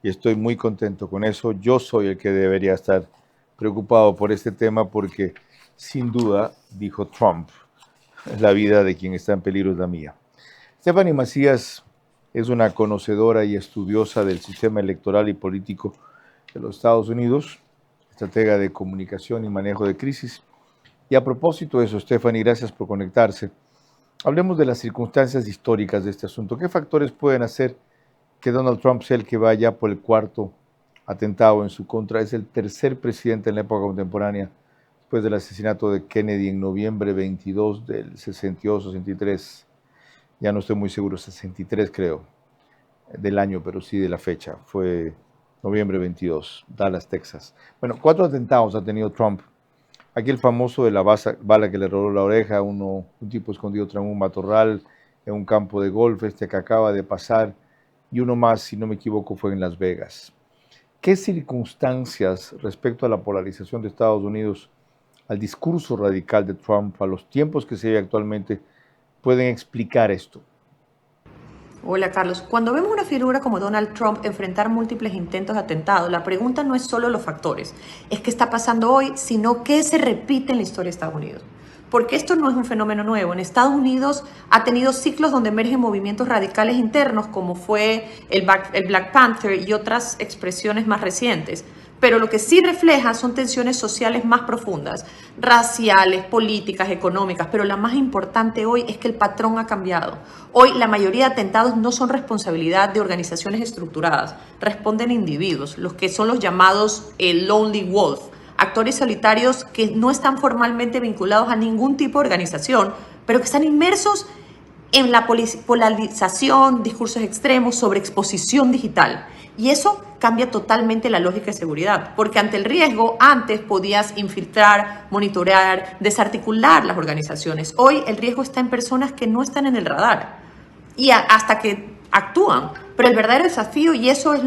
Speaker 1: y estoy muy contento con eso. Yo soy el que debería estar preocupado por este tema porque, sin duda, dijo Trump, la vida de quien está en peligro es la mía. Stephanie Macías es una conocedora y estudiosa del sistema electoral y político de los Estados Unidos, estratega de comunicación y manejo de crisis. Y a propósito de eso, Stephanie, gracias por conectarse. Hablemos de las circunstancias históricas de este asunto. ¿Qué factores pueden hacer que Donald Trump sea el que vaya por el 4º atentado en su contra? Es el tercer presidente en la época contemporánea, después del asesinato de Kennedy en noviembre 22 del 62-63. Ya no estoy muy seguro, 63 creo, del año, pero sí de la fecha. Fue noviembre 22, Dallas, Texas. Bueno, 4 atentados ha tenido Trump. Aquí el famoso de la bala que le robó la oreja, un tipo escondido tras un matorral en un campo de golf, este que acaba de pasar, y uno más, si no me equivoco, fue en Las Vegas. ¿Qué circunstancias respecto a la polarización de Estados Unidos, al discurso radical de Trump, a los tiempos que se vive actualmente, pueden explicar esto?
Speaker 19: Hola Carlos, cuando vemos una figura como Donald Trump enfrentar múltiples intentos de atentado, la pregunta no es solo los factores, es qué está pasando hoy, sino qué se repite en la historia de Estados Unidos. Porque esto no es un fenómeno nuevo. En Estados Unidos ha tenido ciclos donde emergen movimientos radicales internos, como fue el Black Panther y otras expresiones más recientes. Pero lo que sí refleja son tensiones sociales más profundas, raciales, políticas, económicas, pero la más importante hoy es que el patrón ha cambiado. Hoy la mayoría de atentados no son responsabilidad de organizaciones estructuradas, responden individuos, los que son los llamados Lonely Wolf, actores solitarios que no están formalmente vinculados a ningún tipo de organización, pero que están inmersos en la polarización, discursos extremos, sobreexposición digital. Y eso cambia totalmente la lógica de seguridad, porque ante el riesgo antes podías infiltrar, monitorear, desarticular las organizaciones. Hoy el riesgo está en personas que no están en el radar y hasta que actúan. Pero el verdadero desafío, y eso es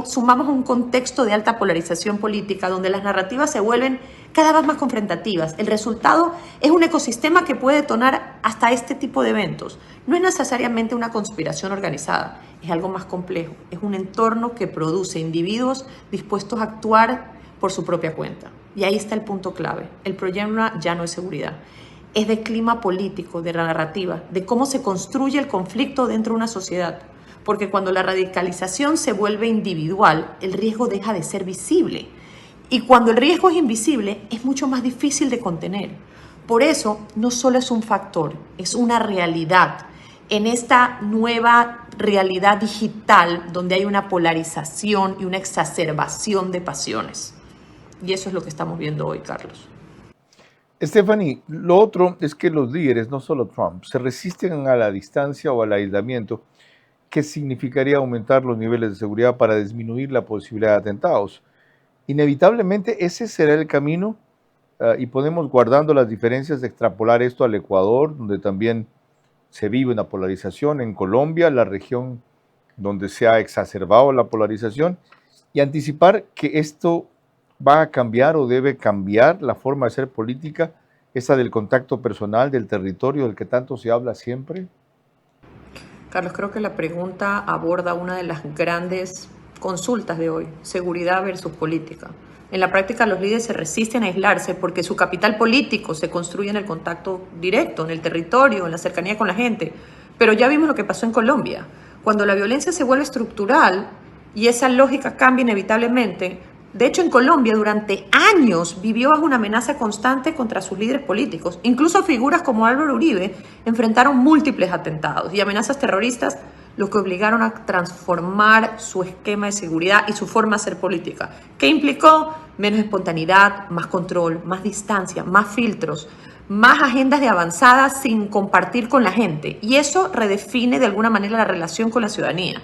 Speaker 19: sumamos un contexto de alta polarización política donde las narrativas se vuelven cada vez más confrontativas. El resultado es un ecosistema que puede detonar hasta este tipo de eventos. No es necesariamente una conspiración organizada, es algo más complejo. Es un entorno que produce individuos dispuestos a actuar por su propia cuenta. Y ahí está el punto clave. El problema ya no es seguridad. Es de clima político, de la narrativa, de cómo se construye el conflicto dentro de una sociedad. Porque cuando la radicalización se vuelve individual, el riesgo deja de ser visible. Y cuando el riesgo es invisible, es mucho más difícil de contener. Por eso, no solo es un factor, es una realidad. En esta nueva realidad digital, donde hay una polarización y una exacerbación de pasiones. Y eso es lo que estamos viendo hoy, Carlos.
Speaker 1: Stephanie, lo otro es que los líderes, no solo Trump, se resisten a la distancia o al aislamiento, que significaría aumentar los niveles de seguridad para disminuir la posibilidad de atentados. Inevitablemente ese será el camino y podemos, guardando las diferencias, de extrapolar esto al Ecuador, donde también se vive una polarización, en Colombia, la región donde se ha exacerbado la polarización, y anticipar que esto va a cambiar o debe cambiar la forma de hacer política, esa del contacto personal, del territorio del que tanto se habla siempre.
Speaker 19: Carlos, creo que la pregunta aborda una de las grandes consultas de hoy, seguridad versus política. En la práctica, los líderes se resisten a aislarse porque su capital político se construye en el contacto directo, en el territorio, en la cercanía con la gente. Pero ya vimos lo que pasó en Colombia. Cuando la violencia se vuelve estructural y esa lógica cambia inevitablemente. De hecho, en Colombia durante años vivió bajo una amenaza constante contra sus líderes políticos. Incluso figuras como Álvaro Uribe enfrentaron múltiples atentados y amenazas terroristas, lo que obligaron a transformar su esquema de seguridad y su forma de hacer política. ¿Qué implicó? Menos espontaneidad, más control, más distancia, más filtros, más agendas de avanzada sin compartir con la gente. Y eso redefine de alguna manera la relación con la ciudadanía.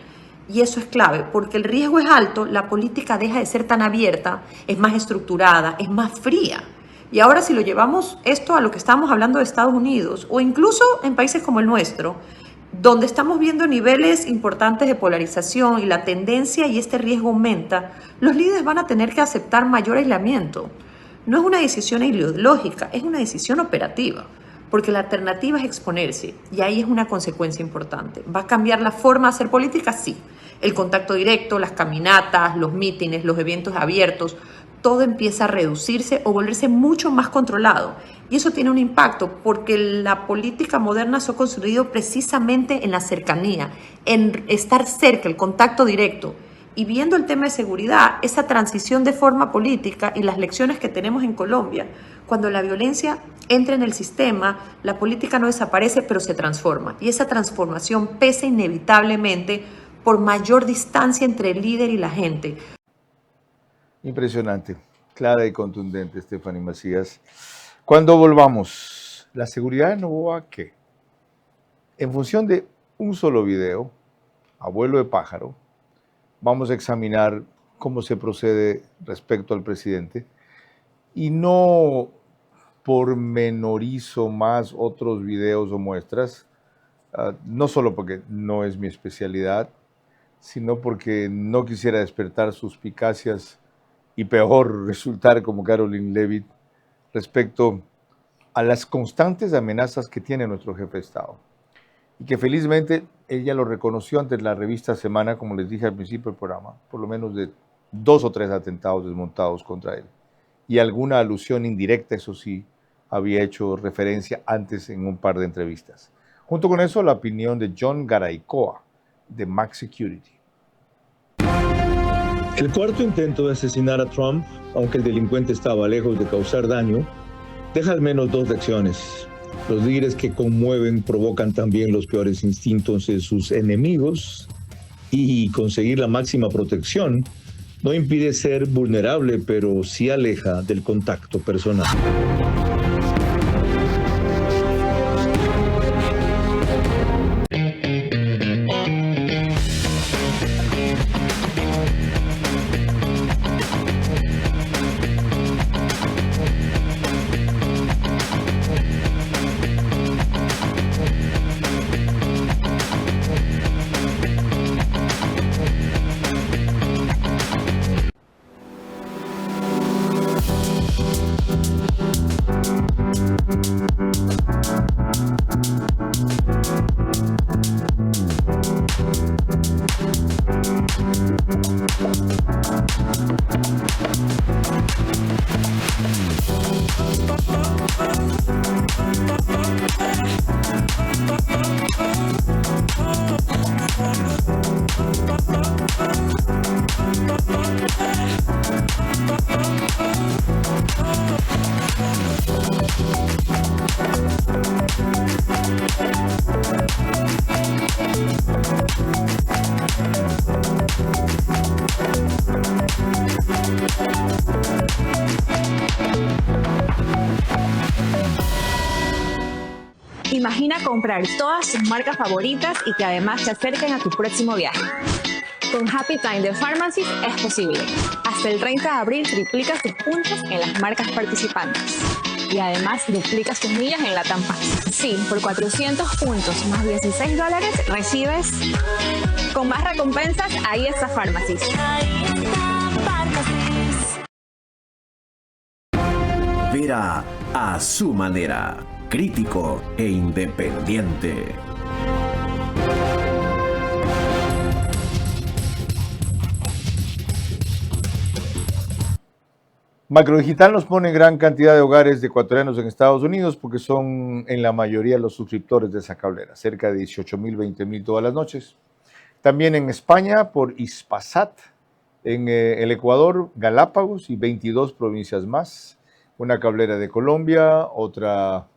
Speaker 19: Y eso es clave, porque el riesgo es alto, la política deja de ser tan abierta, es más estructurada, es más fría. Y ahora si lo llevamos esto a lo que estábamos hablando de Estados Unidos, o incluso en países como el nuestro, donde estamos viendo niveles importantes de polarización y la tendencia y este riesgo aumenta, los líderes van a tener que aceptar mayor aislamiento. No es una decisión ideológica, es una decisión operativa. Porque la alternativa es exponerse, y ahí es una consecuencia importante. ¿Va a cambiar la forma de hacer política? Sí. El contacto directo, las caminatas, los mítines, los eventos abiertos, todo empieza a reducirse o volverse mucho más controlado. Y eso tiene un impacto, porque la política moderna se ha construido precisamente en la cercanía, en estar cerca, el contacto directo. Y viendo el tema de seguridad, esa transición de forma política y las lecciones que tenemos en Colombia, cuando la violencia entra en el sistema, la política no desaparece, pero se transforma. Y esa transformación pesa inevitablemente por mayor distancia entre el líder y la gente.
Speaker 1: Impresionante, clara y contundente, Stephanie Macías. Cuando volvamos, ¿la seguridad de Noboa qué? En función de un solo video, Abuelo de Pájaro, vamos a examinar cómo se procede respecto al presidente y no pormenorizo más otros videos o muestras, no solo porque no es mi especialidad, sino porque no quisiera despertar suspicacias y peor resultar como Caroline Leavitt respecto a las constantes amenazas que tiene nuestro jefe de Estado. Y que felizmente ella lo reconoció ante la revista Semana, como les dije al principio del programa, por lo menos de 2 o 3 atentados desmontados contra él. Y alguna alusión indirecta, eso sí, había hecho referencia antes en un par de entrevistas. Junto con eso, la opinión de John Garaycoa, de Max Security.
Speaker 9: El cuarto intento de asesinar a Trump, aunque el delincuente estaba lejos de causar daño, deja al menos 2 lecciones. Los líderes que conmueven provocan también los peores instintos de sus enemigos, y conseguir la máxima protección no impide ser vulnerable, pero sí aleja del contacto personal.
Speaker 5: Imagina comprar todas tus marcas favoritas y que además te acerquen a tu próximo viaje. Con Happy Time de Pharmacies es posible. Hasta el 30 de abril triplicas tus puntos en las marcas participantes. Y además duplicas tus millas en la Tampa. Sí, por 400 puntos más $16 recibes... Con más recompensas, ahí está Pharmacies.
Speaker 2: Vera a su manera, crítico e independiente.
Speaker 1: Macrodigital nos pone gran cantidad de hogares de ecuatorianos en Estados Unidos porque son en la mayoría los suscriptores de esa cablera, cerca de 18,000, 20,000 todas las noches. También en España por Hispasat, en el Ecuador, Galápagos y 22 provincias más. Una cablera de Colombia, otra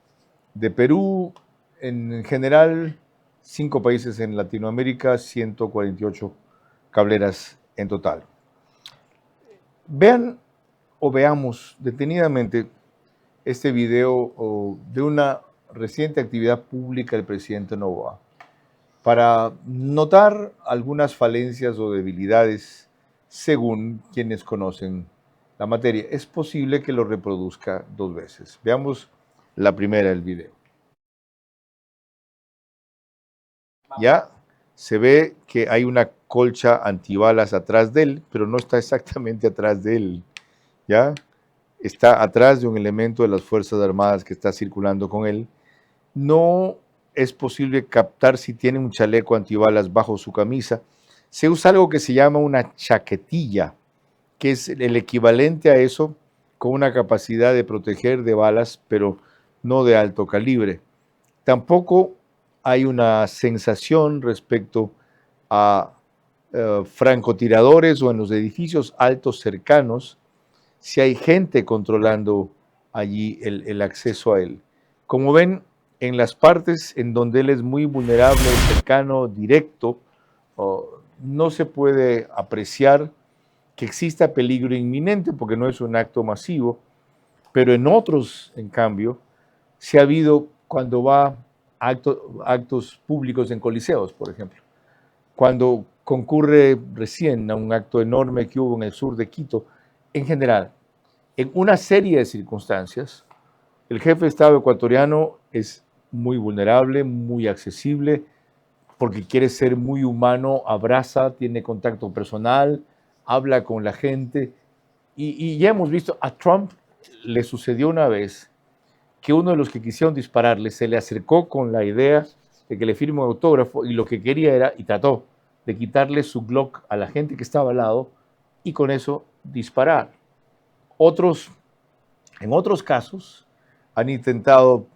Speaker 1: de Perú, en general 5 países en Latinoamérica, 148 cableras en total. Vean o veamos detenidamente este video de una reciente actividad pública del presidente Noboa para notar algunas falencias o debilidades según quienes conocen la materia. Es posible que lo reproduzca 2 veces. Veamos la primera del video. Ya se ve que hay una colcha antibalas atrás de él, pero no está exactamente atrás de él. ¿Ya? Está atrás de un elemento de las Fuerzas Armadas que está circulando con él. No es posible captar si tiene un chaleco antibalas bajo su camisa. Se usa algo que se llama una chaquetilla, que es el equivalente a eso, con una capacidad de proteger de balas, pero no de alto calibre. Tampoco hay una sensación respecto a francotiradores o en los edificios altos cercanos, si hay gente controlando allí el acceso a él. Como ven, en las partes en donde él es muy vulnerable, cercano, directo, no se puede apreciar que exista peligro inminente porque no es un acto masivo, pero en otros, en cambio, se ha habido cuando va a actos públicos en coliseos, por ejemplo. Cuando concurre recién a un acto enorme que hubo en el sur de Quito, en general, en una serie de circunstancias, el jefe de Estado ecuatoriano es muy vulnerable, muy accesible, porque quiere ser muy humano, abraza, tiene contacto personal, habla con la gente. Y ya hemos visto, a Trump le sucedió una vez que uno de los que quisieron dispararle se le acercó con la idea de que le firme un autógrafo y lo que quería era, y trató de quitarle su Glock a la gente que estaba al lado y con eso disparar. En otros casos, han intentado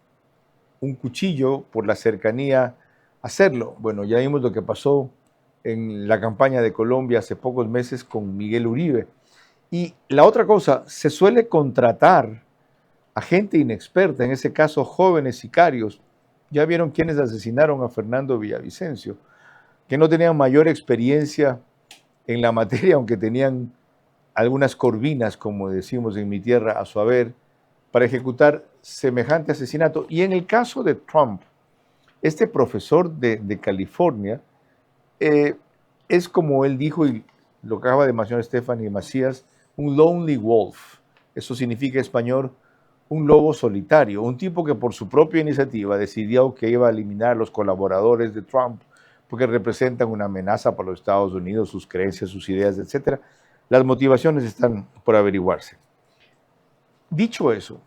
Speaker 1: un cuchillo por la cercanía hacerlo. Bueno, ya vimos lo que pasó en la campaña de Colombia hace pocos meses con Miguel Uribe. Y la otra cosa, se suele contratar a gente inexperta, en ese caso jóvenes sicarios. Ya vieron quienes asesinaron a Fernando Villavicencio, que no tenían mayor experiencia en la materia, aunque tenían algunas corvinas, como decimos en mi tierra, a su haber, para ejecutar semejante asesinato. Y en el caso de Trump, este profesor de California, es como él dijo, y lo acaba de mencionar Stephanie Macías, un lonely wolf. Eso significa en español un lobo solitario, un tipo que por su propia iniciativa decidió que iba a eliminar a los colaboradores de Trump porque representan una amenaza para los Estados Unidos, sus creencias, sus ideas, etc. Las motivaciones están por averiguarse. Dicho eso,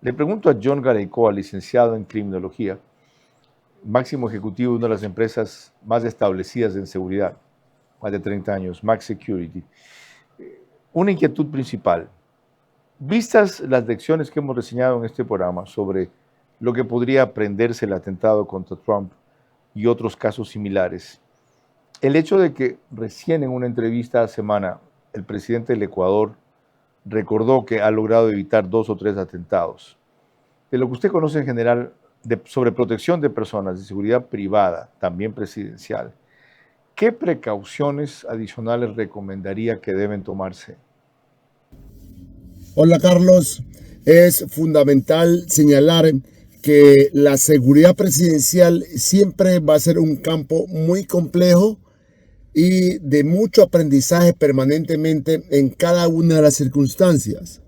Speaker 1: le pregunto a John Garaycoa, licenciado en criminología, máximo ejecutivo de una de las empresas más establecidas en seguridad, más de 30 años, Max Security. Una inquietud principal. Vistas las lecciones que hemos reseñado en este programa sobre lo que podría aprenderse el atentado contra Trump y otros casos similares, el hecho de que recién en una entrevista hace semana el presidente del Ecuador recordó que ha logrado evitar 2 o 3 atentados. De lo que usted conoce en general sobre protección de personas, de seguridad privada, también presidencial, ¿qué precauciones adicionales recomendaría que deben tomarse?
Speaker 20: Hola Carlos, es fundamental señalar que la seguridad presidencial siempre va a ser un campo muy complejo y de mucho aprendizaje permanentemente en cada una de las circunstancias.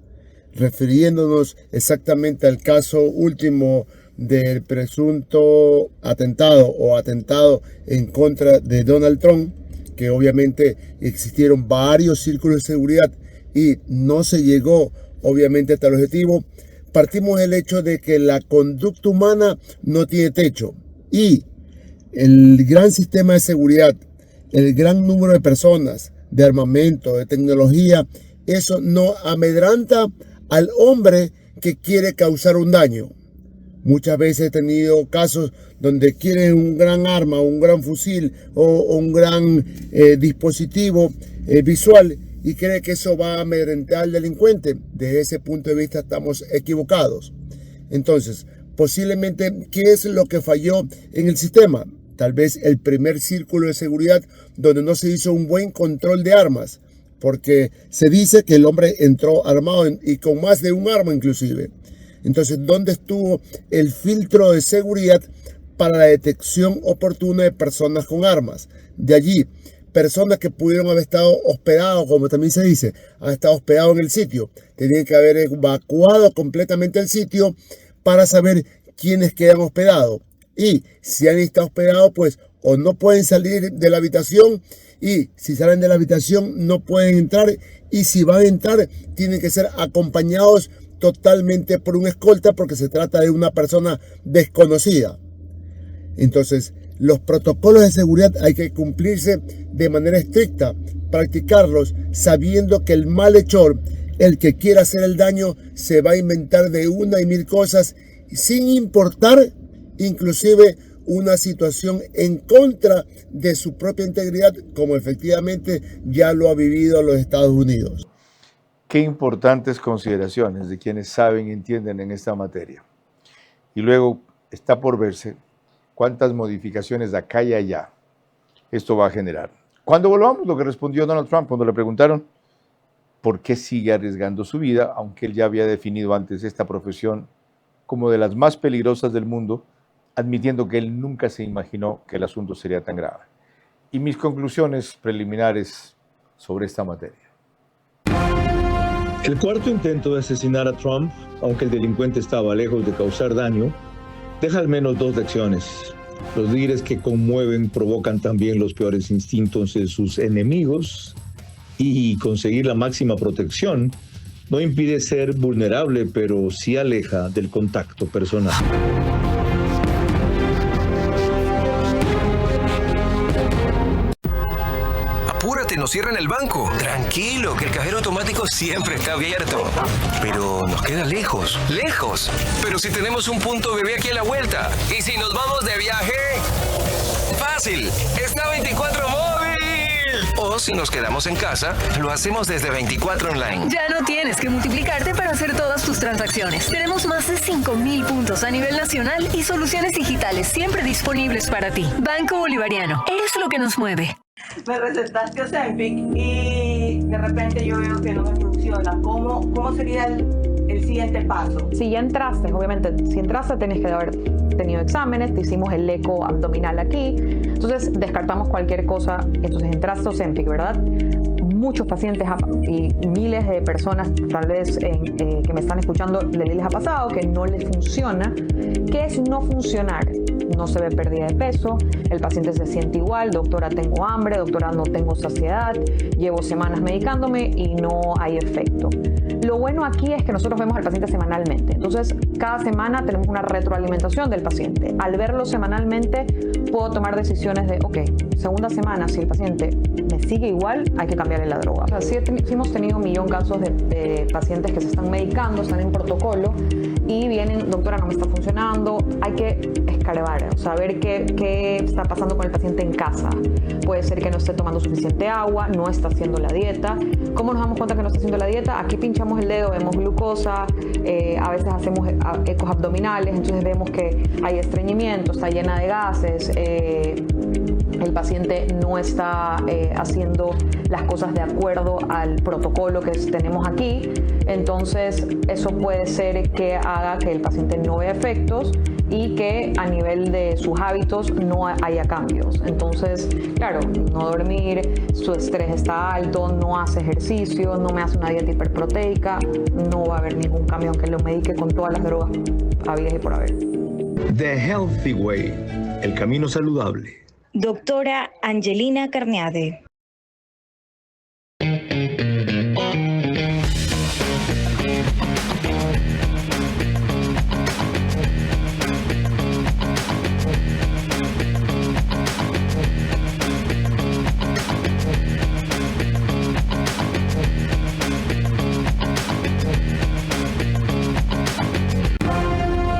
Speaker 20: Refiriéndonos exactamente al caso último del presunto atentado en contra de Donald Trump, que obviamente existieron varios círculos de seguridad y no se llegó obviamente hasta el objetivo. Partimos del hecho de que la conducta humana no tiene techo y el gran sistema de seguridad, el gran número de personas, de armamento, de tecnología, eso no amedrenta al hombre que quiere causar un daño. Muchas veces he tenido casos donde quieren un gran arma, un gran fusil o un gran dispositivo visual y cree que eso va a amedrentar al delincuente. Desde ese punto de vista estamos equivocados. Entonces, posiblemente, ¿qué es lo que falló en el sistema? Tal vez el primer círculo de seguridad donde no se hizo un buen control de armas, porque se dice que el hombre entró armado y con más de un arma inclusive. Entonces, ¿dónde estuvo el filtro de seguridad para la detección oportuna de personas con armas? De allí, personas que pudieron haber estado hospedados, como también se dice, han estado hospedados en el sitio. Tenían que haber evacuado completamente el sitio para saber quiénes quedan hospedados. Y si han estado hospedados, pues o no pueden salir de la habitación, y si salen de la habitación no pueden entrar, y si van a entrar tienen que ser acompañados totalmente por un escolta porque se trata de una persona desconocida. Entonces, los protocolos de seguridad hay que cumplirse de manera estricta, practicarlos sabiendo que el malhechor, el que quiera hacer el daño, se va a inventar de una y mil cosas sin importar inclusive una situación en contra de su propia integridad, como efectivamente ya lo ha vivido los Estados Unidos.
Speaker 1: Qué importantes consideraciones de quienes saben y entienden en esta materia. Y luego está por verse cuántas modificaciones de acá y allá esto va a generar. Cuando volvamos, lo que respondió Donald Trump cuando le preguntaron por qué sigue arriesgando su vida, aunque él ya había definido antes esta profesión como de las más peligrosas del mundo, admitiendo que él nunca se imaginó que el asunto sería tan grave. Y mis conclusiones preliminares sobre esta materia.
Speaker 9: El cuarto intento de asesinar a Trump, aunque el delincuente estaba lejos de causar daño, deja al menos dos lecciones. Los líderes que conmueven provocan también los peores instintos de sus enemigos, y conseguir la máxima protección no impide ser vulnerable, pero sí aleja del contacto personal.
Speaker 13: Apúrate, nos cierran el banco. Tranquilo, que el cajero automático siempre está abierto. Pero nos queda lejos. ¡Lejos! Pero si tenemos un punto bebé aquí a la vuelta. ¿Y si nos vamos de viaje? ¡Fácil! ¡Está 24 móvil! O si nos quedamos en casa, lo hacemos desde 24 online.
Speaker 3: Ya no tienes que multiplicarte para hacer todas tus transacciones. Tenemos más de 5,000 puntos a nivel nacional y soluciones digitales siempre disponibles para ti. Banco Bolivariano, eres lo que nos mueve.
Speaker 14: Me recetaste Ozempic y de repente yo veo que no me funciona. ¿Cómo sería el siguiente paso?
Speaker 19: Si ya entraste, obviamente, si entraste tenés que haber tenido exámenes, te hicimos el eco abdominal aquí, entonces descartamos cualquier cosa. Entonces entraste Ozempic, ¿verdad? Muchos pacientes y miles de personas tal vez que me están escuchando les ha pasado que no les funciona. ¿Qué es no funcionar? No se ve pérdida de peso, el paciente se siente igual, doctora tengo hambre, doctora no tengo saciedad, llevo semanas medicándome y no hay efecto. Lo bueno aquí es que nosotros vemos al paciente semanalmente, entonces cada semana tenemos una retroalimentación del paciente. Al verlo semanalmente puedo tomar decisiones de, ok, segunda semana si el paciente me sigue igual, hay que cambiarle la droga. O sea, sí hemos tenido 1.000.000 casos de pacientes que se están medicando, están en protocolo y vienen, doctora no me está funcionando, hay que escarbar, o sea, ver qué está pasando con el paciente en casa. Puede ser que no esté tomando suficiente agua, no está haciendo la dieta. ¿Cómo nos damos cuenta que no está haciendo la dieta? Aquí pinchamos el dedo, vemos glucosa, a veces hacemos ecos abdominales, entonces vemos que hay estreñimiento, está llena de gases,
Speaker 21: el paciente no está haciendo las cosas de acuerdo al protocolo que tenemos aquí, entonces eso puede ser que haga que el paciente no vea efectos y que a nivel de sus hábitos no haya cambios. Entonces, claro, no dormir, su estrés está alto, no hace ejercicio, no me hace una dieta hiperproteica, no va a haber ningún cambio aunque lo medique con todas las drogas habidas y por haber.
Speaker 9: The Healthy Way, el camino saludable.
Speaker 15: Doctora Angelina Carneade.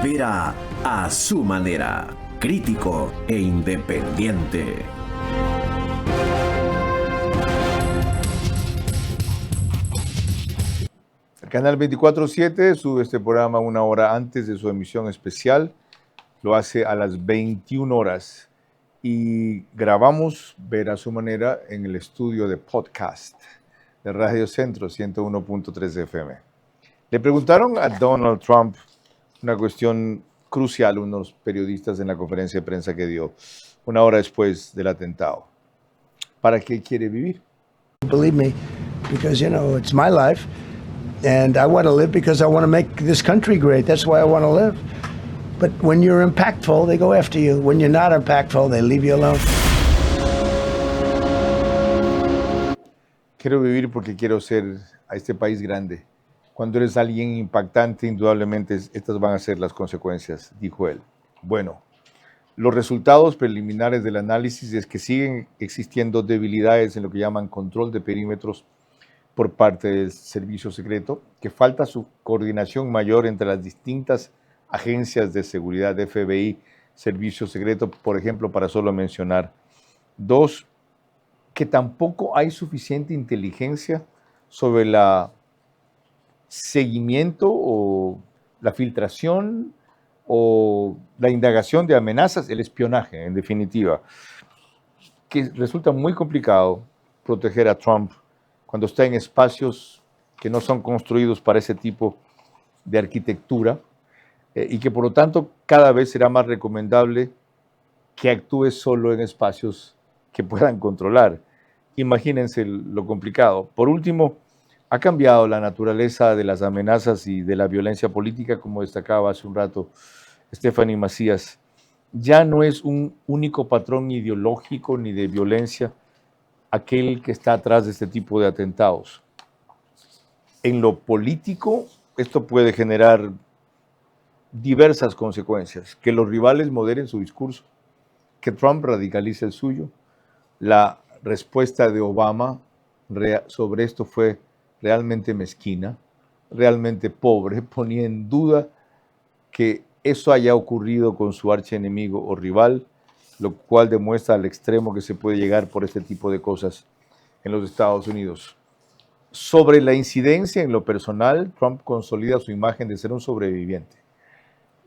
Speaker 2: Vera a su manera, crítico e independiente.
Speaker 1: El canal 24/7 sube este programa una hora antes de su emisión especial. Lo hace a las 21 horas. Y grabamos Vera a su manera en el estudio de podcast de Radio Centro 101.3 FM. Le preguntaron a Donald Trump una cuestión crucial, unos periodistas en la conferencia de prensa que dio una hora después del atentado. ¿Para qué quiere vivir?
Speaker 18: Believe me, because, you know, it's my life, and I want to live because I want to make this country great. That's why I want to live. But when you're impactful, they go after you. When you're not impactful, they leave you alone.
Speaker 1: Quiero vivir porque quiero ser a este país grande. Cuando eres alguien impactante, indudablemente estas van a ser las consecuencias, dijo él. Bueno, los resultados preliminares del análisis es que siguen existiendo debilidades en lo que llaman control de perímetros por parte del servicio secreto, que falta su coordinación mayor entre las distintas agencias de seguridad, FBI, servicio secreto, por ejemplo, para solo mencionar dos, que tampoco hay suficiente inteligencia sobre la seguimiento o la filtración o la indagación de amenazas, el espionaje, en definitiva, que resulta muy complicado proteger a Trump cuando está en espacios que no son construidos para ese tipo de arquitectura y que por lo tanto cada vez será más recomendable que actúe solo en espacios que puedan controlar. Imagínense lo complicado. Por último, ha cambiado la naturaleza de las amenazas y de la violencia política, como destacaba hace un rato Stephanie Macías. Ya no es un único patrón ideológico ni de violencia aquel que está atrás de este tipo de atentados. En lo político, esto puede generar diversas consecuencias. Que los rivales moderen su discurso, que Trump radicalice el suyo. La respuesta de Obama sobre esto fue realmente mezquina, realmente pobre, ponía en duda que eso haya ocurrido con su archienemigo o rival, lo cual demuestra al extremo que se puede llegar por este tipo de cosas en los Estados Unidos. Sobre la incidencia en lo personal, Trump consolida su imagen de ser un sobreviviente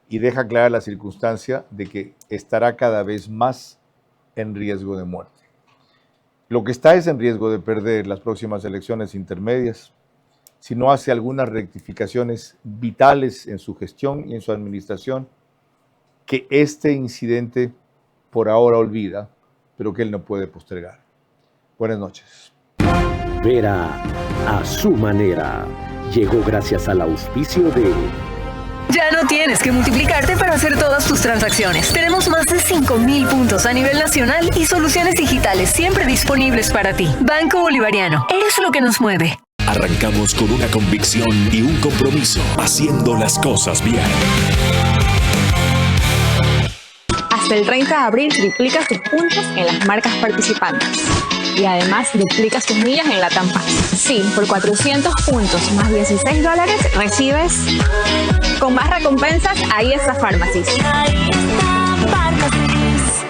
Speaker 1: y deja clara la circunstancia de que estará cada vez más en riesgo de muerte. Lo que está es en riesgo de perder las próximas elecciones intermedias si no hace algunas rectificaciones vitales en su gestión y en su administración que este incidente por ahora olvida, pero que él no puede postergar. Buenas noches.
Speaker 2: Vera a su manera. Llegó gracias al auspicio de...
Speaker 3: Ya no tienes que multiplicarte para hacer todas tus transacciones. Tenemos más de 5,000 puntos a nivel nacional y soluciones digitales siempre disponibles para ti. Banco Bolivariano, eres lo que nos mueve.
Speaker 10: Arrancamos con una convicción y un compromiso, haciendo las cosas bien.
Speaker 5: Hasta el 30 de abril triplica tus puntos en las marcas participantes. Y además duplica tus millas en la Tampa. Sí, por 400 puntos más $16 recibes con más recompensas. Ahí está Pharmacies. Ahí está Pharmacies.